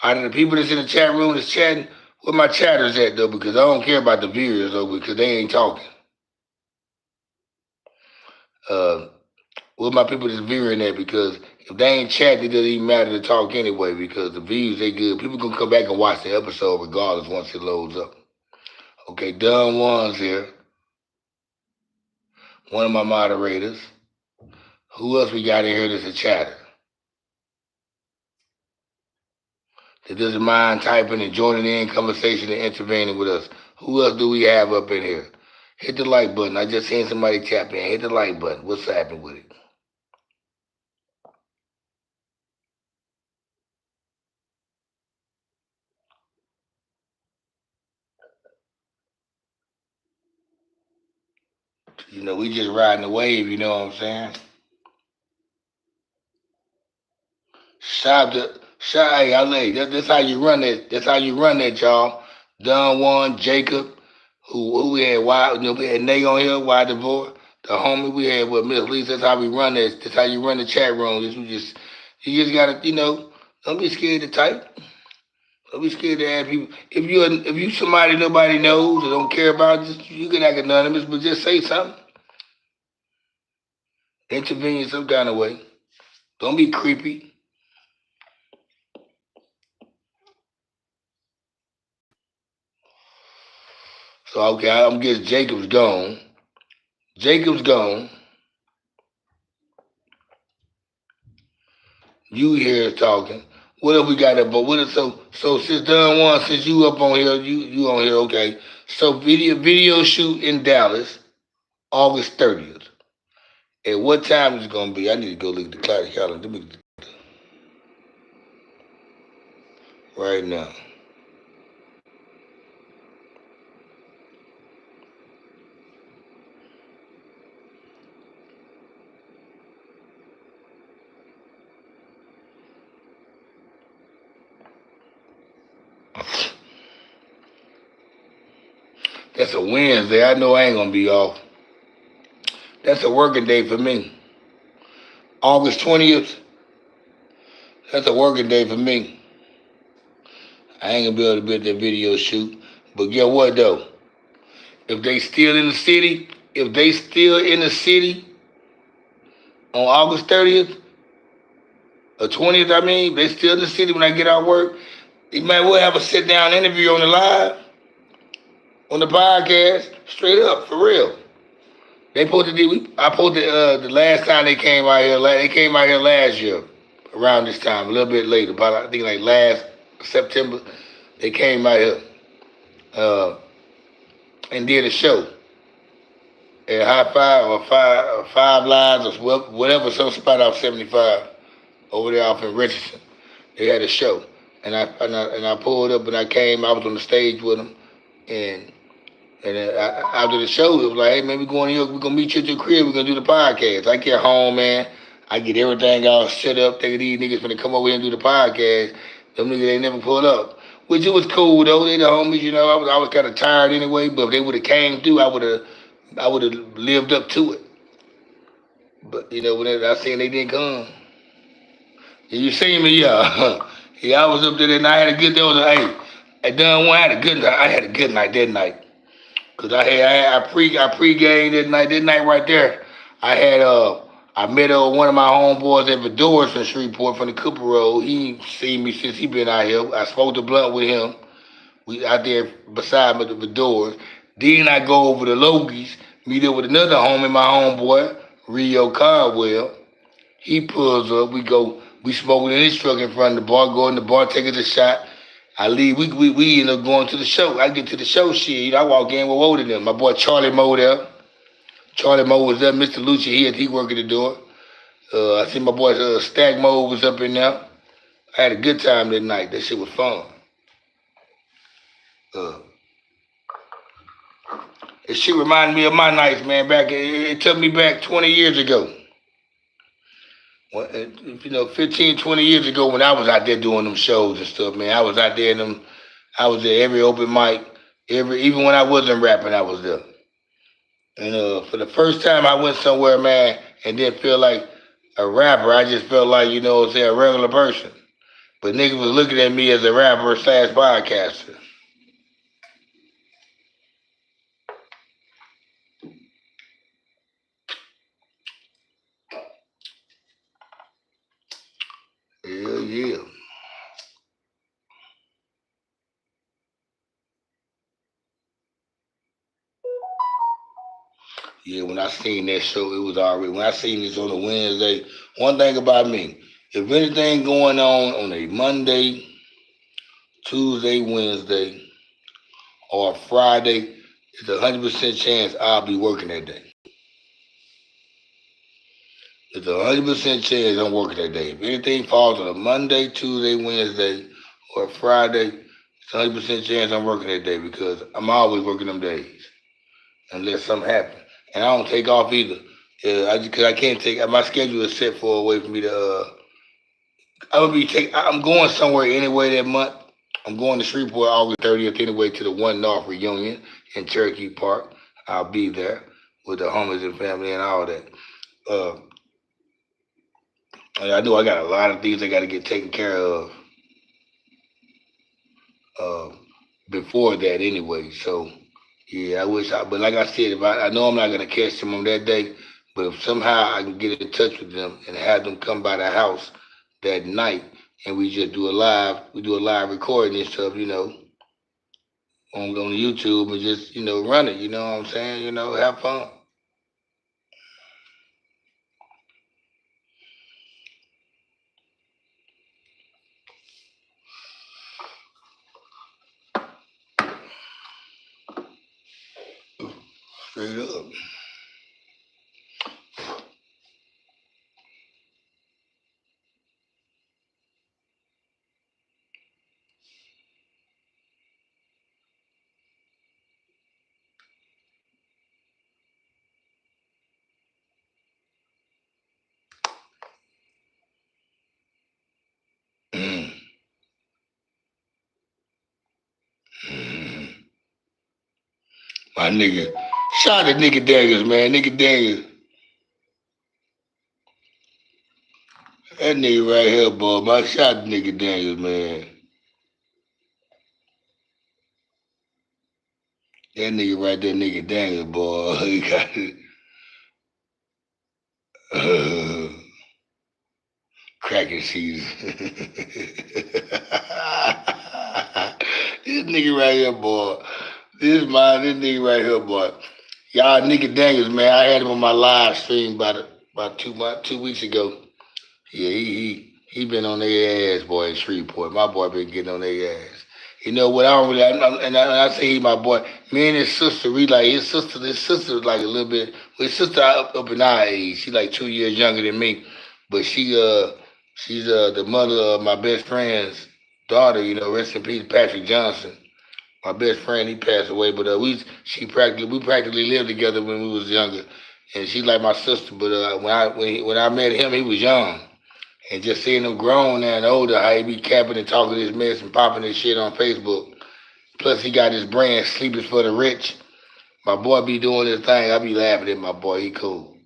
Out of the people that's in the chat room that's chatting, where my chatters at though? Because I don't care about the viewers though, because they ain't talking. Uh, where my people that's viewing at? Because if they ain't chatting, it doesn't even matter to talk anyway. Because the views they good. People gonna come back and watch the episode regardless once it loads up. Okay, Don Juan's here. One of my moderators. Who else we got in here that's a chatter? That doesn't mind typing and joining in conversation and intervening with us. Who else do we have up in here? Hit the like button. I just seen somebody tap in. Hit the like button. What's happening with it? You know, we just riding the wave, you know what I'm saying? Hey, that's how you run that. That's how you run that, y'all. Don Juan, Jacob, who we had, we had Nate on here, Why Divorce, the homie we had with Miss Lisa. That's how we run this. That's how you run the chat room. You just gotta, don't be scared to type. Don't be scared to ask people. If you somebody nobody knows or don't care about, you can act anonymous, but just say something. Intervene in some kind of way. Don't be creepy. So okay, I'm guessing Jacob's gone. Jacob's gone. You here talking. What have we got up? But what is so since Don Juan, since you up on here, you on here, okay. So video shoot in Dallas, August 30th. At what time is it gonna be? I need to go look at the calendar. Let me right now. That's a Wednesday. I know I ain't gonna be off. That's a working day for me. August 20th. That's a working day for me. I ain't gonna be able to be at that video shoot. But get what though? If they still in the city, if they still in the city on August 30th or 20th, I mean, they still in the city when I get out of work, you might well have a sit down interview on the live, on the podcast, straight up, for real. They posted I posted the last time they came out here. They came out here last year, around this time, a little bit later, about I think like last September. They came out here uh, and did a show at High Five or Five Lives or whatever, some spot off 75 over there off in Richardson. They had a show, and I pulled up and I came. I was on the stage with them, and after the show, it was like, hey man, we going here. We're gonna meet you at your crib. We're gonna do the podcast. I get home, man. I get everything all set up. Thinking these niggas gonna come over here and do the podcast. Them niggas they never pulled up, which it was cool though. They the homies, you know. I was kind of tired anyway, but if they would have came through, I would have lived up to it. But you know, when I seen they didn't come, you seen me, yeah. Yeah, I was up there that night. I had a good day. Hey, I done one. I had a good night. I had a good night that night. Cause I pre-gamed that night. That night right there, I had I met one of my homeboys at Vidor's from Shreveport from the Cooper Road. He seen me since he been out here. I smoked a blunt with him. We out there beside me at the Vidor's. Then I go over to Logie's, meet up with another homie, my homeboy, Rio Caldwell. He pulls up. We smoking in his truck in front of the bar, go in the bar, take us a shot. I leave. We end up going to the show. I get to the show shit. I walk in with Woden and them. My boy Charlie Moe there. Charlie Moe was there. Mr. Lucci, he working the door. I see my boy Stack Moe was up in there. I had a good time that night. That shit was fun. Uh, it shit reminded me of my nights, man. It took me back 20 years ago. 15, 20 years ago when I was out there doing them shows and stuff, man. I was out there I was there every open mic, even when I wasn't rapping, I was there. And for the first time I went somewhere, man, and didn't feel like a rapper. I just felt like, say a regular person. But niggas was looking at me as a rapper slash podcaster. Yeah. Yeah, when I seen that show, it was already. When I seen this on a Wednesday, one thing about me, if anything going on a Monday, Tuesday, Wednesday, or Friday, it's 100% chance I'll be working that day. It's 100% chance I'm working that day. If anything falls on a Monday, Tuesday, Wednesday, or Friday, it's 100% chance I'm working that day because I'm always working them days unless something happens. And I don't take off either. Because I can't take. My schedule is set for a way for me to. I'm going somewhere anyway that month. I'm going to Shreveport August 30th anyway to the One North reunion in Cherokee Park. I'll be there with the homies and family and all that. Uh, and I know I got a lot of things I got to get taken care of uh, before that anyway. So yeah, I wish. But like I said, if I know I'm not gonna catch them on that day, but if somehow I can get in touch with them and have them come by the house that night, and we do a live recording and stuff, on YouTube and just run it. You know what I'm saying? Have fun. Straight up. Mm. Mm. My nigga, shout out to Nigga Daniels, man. Nigga Daniels, that nigga right here, boy. My shout out to Nigga Daniels, man. That nigga right there, Nigga Daniels, boy. He got it. Cracking season. This nigga right here, boy. This nigga right here, boy. Y'all nigga Daniels, man. I had him on my live stream about 2 weeks ago. Yeah, he been on their ass, boy, in Shreveport. My boy been getting on their ass. You know what? I don't really, I say he my boy. Me and his sister, we like his sister was like a little bit. His sister up in our age. She like 2 years younger than me, but she's the mother of my best friend's daughter. Rest in peace, Patrick Johnson. My best friend, he passed away, but we practically lived together when we was younger, and she like my sister. But when I met him, he was young. And just seeing him grown now and older, how he be capping and talking this mess and popping this shit on Facebook. Plus, he got his brand, Sleepers for the Rich. My boy be doing his thing. I be laughing at my boy. He cool.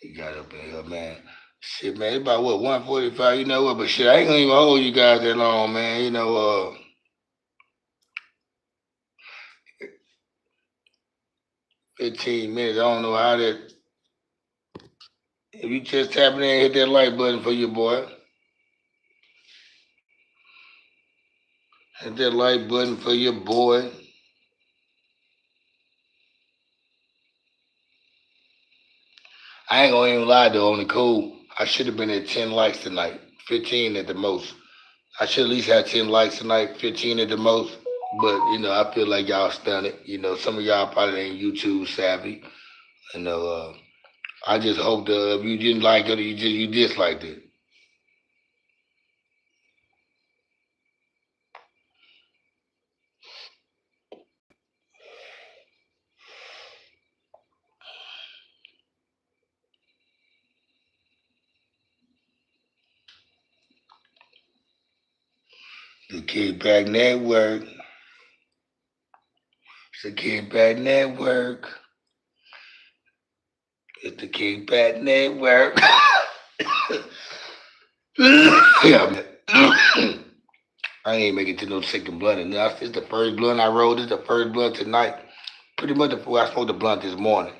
He got up in here, man. Shit, man, it's about what, 1:45? You know what? But shit, I ain't gonna even hold you guys that long, man. 15 minutes. I don't know how that. If you just tap in and hit that like button for your boy, hit that like button for your boy. I ain't gonna even lie though, on the cool. I should have been at 10 likes tonight, 15 at the most. I should at least have 10 likes tonight, 15 at the most. But I feel like y'all stunned it. Some of y'all probably ain't YouTube savvy. You know, uh, I just hope if you didn't like it, you disliked it. The Kickback Network. It's the Kickback Network. It's the Kickback Network. Yeah, I ain't making it to no second blunt. And it's the first blunt I rolled. It's the first blunt tonight. Pretty much before I smoked the blunt this morning.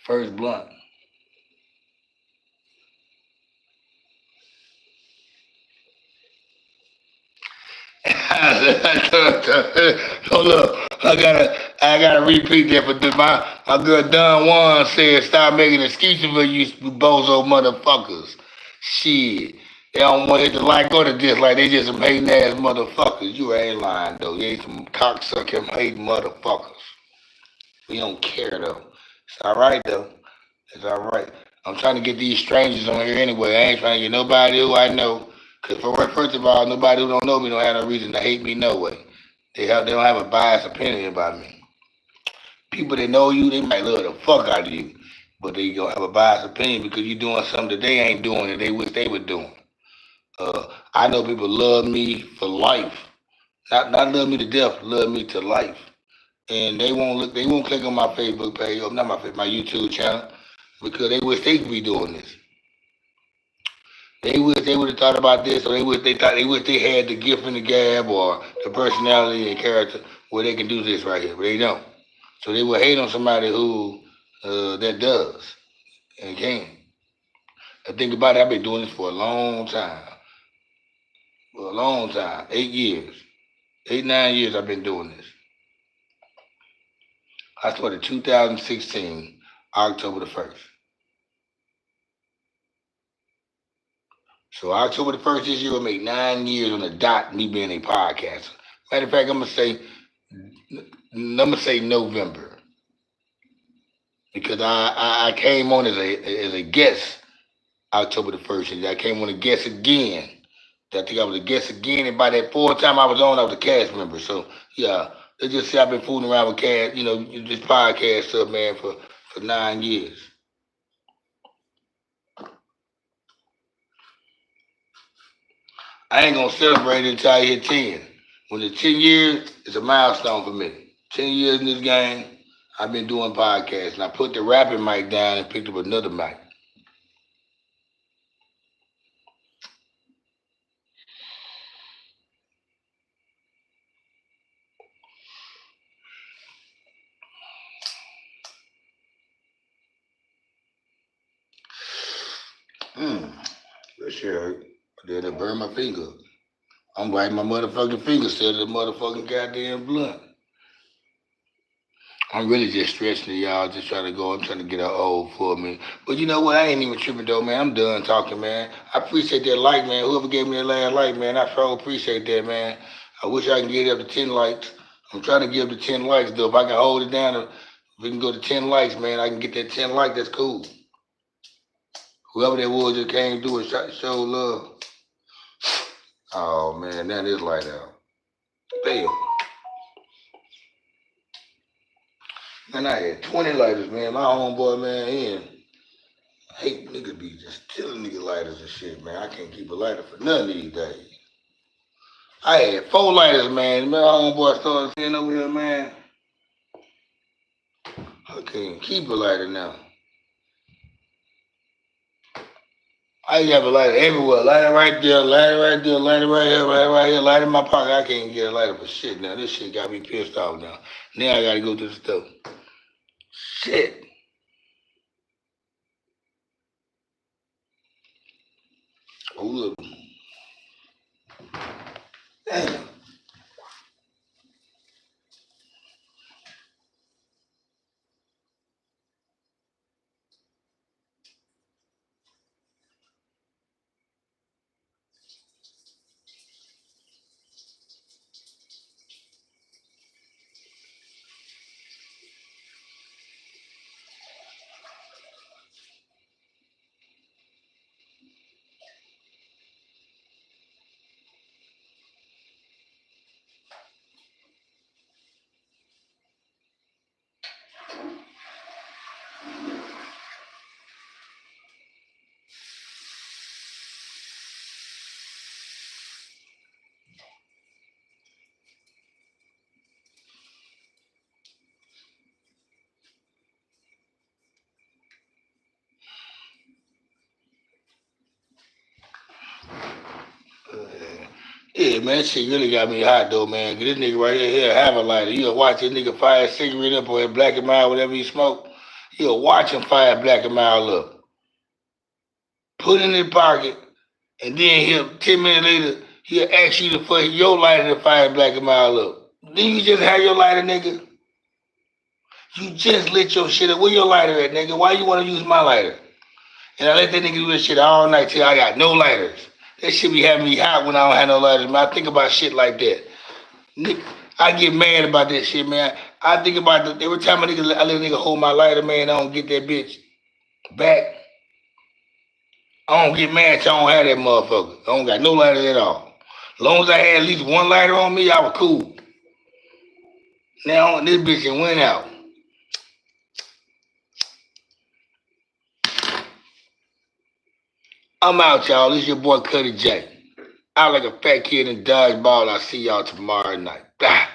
First blunt. Hold up. I gotta repeat that for my girl Don Juan said stop making excuses for you bozo motherfuckers. Shit. They don't want to hit the like or the dislike. They just some hating ass motherfuckers. You ain't lying though. You ain't some cocksucking hating motherfuckers. We don't care though. It's alright though. It's alright. I'm trying to get these strangers on here anyway. I ain't trying to get nobody who I know. Cause first of all, nobody who don't know me don't have no reason to hate me no way. They don't have a biased opinion about me. People that know you, they might love the fuck out of you. But they gonna have a biased opinion because you doing something that they ain't doing that they wish they were doing. I know people love me for life. Not love me to death, love me to life. And they won't click on my Facebook page, or not my YouTube channel, because they wish they could be doing this. They wish they would have thought about this, or they wish they had the gift and the gab or the personality and character where they can do this right here, but they don't. So they will hate on somebody who that does and can. I think about it, I've been doing this for a long time. For a long time. 8 years. 9 years I've been doing this. I started 2016, October the 1st. So October the 1st this year will make 9 years on the dot me being a podcaster. Matter of fact, I'm gonna say November. Because I came on as a guest October the 1st, and I came on a guest again. I think I was a guest again, and by that fourth time I was on, I was a cast member. So yeah, let's just say I've been fooling around with cast, this podcast stuff, man, for 9 years. I ain't gonna celebrate it until I hit 10. When it's 10 years, it's a milestone for me. 10 years in this game, I've been doing podcasts, and I put the rapping mic down and picked up another mic. That shit hurt. Then it burned my finger. I'm biting my motherfucking finger instead of the motherfucking goddamn blunt. I'm really just stretching it, y'all. Just trying to go. I'm trying to get her old for me. But you know what? I ain't even tripping though, man. I'm done talking, man. I appreciate that like, man. Whoever gave me that last like, man, I sure appreciate that, man. I wish I can get it up to 10 likes. I'm trying to get up to 10 likes though. If I can hold it down, if we can go to 10 likes, man, I can get that 10 likes. That's cool. Whoever that was just came through and show love. Oh man, now this light out. Damn. Man, I had 20 lighters, man. My homeboy, man, I hate niggas be just killing nigga lighters and shit, man. I can't keep a lighter for none these days. I had 4 lighters, man. My homeboy started saying over here, man, I can't keep a lighter now. I used to have a lighter everywhere. Lighter right there, lighter right there, lighter right here, lighter right here, lighter in my pocket. I can't get a lighter for shit now. This shit got me pissed off now. Now I gotta go to the store. Shit. Oh, look. Damn. Yeah, man, shit really got me hot though, man. 'Cause this nigga right here have a lighter. You'll watch this nigga fire a cigarette up or a black and mild, whatever he smoke. You'll watch him fire a black and mild up. Put it in his pocket, and then he'll 10 minutes later, He'll ask you for your lighter to fire black him all up. Then you just have your lighter, nigga. You just lit your shit up. Where your lighter at, nigga? Why you want to use my lighter? And I let that nigga do this shit all night till I got no lighters. That shit be having me hot when I don't have no lighters, man. I think about shit like that. Nigga, I get mad about that shit, man. I think about every time I let a nigga hold my lighter, man, I don't get that bitch back. I don't get mad till I don't have that motherfucker. I don't got no lighter at all. As long as I had at least one lighter on me, I was cool. Now this bitch and went out. I'm out, y'all. This your boy Cuddy J. Out like a fat kid in dodgeball. I'll see y'all tomorrow night. Bye.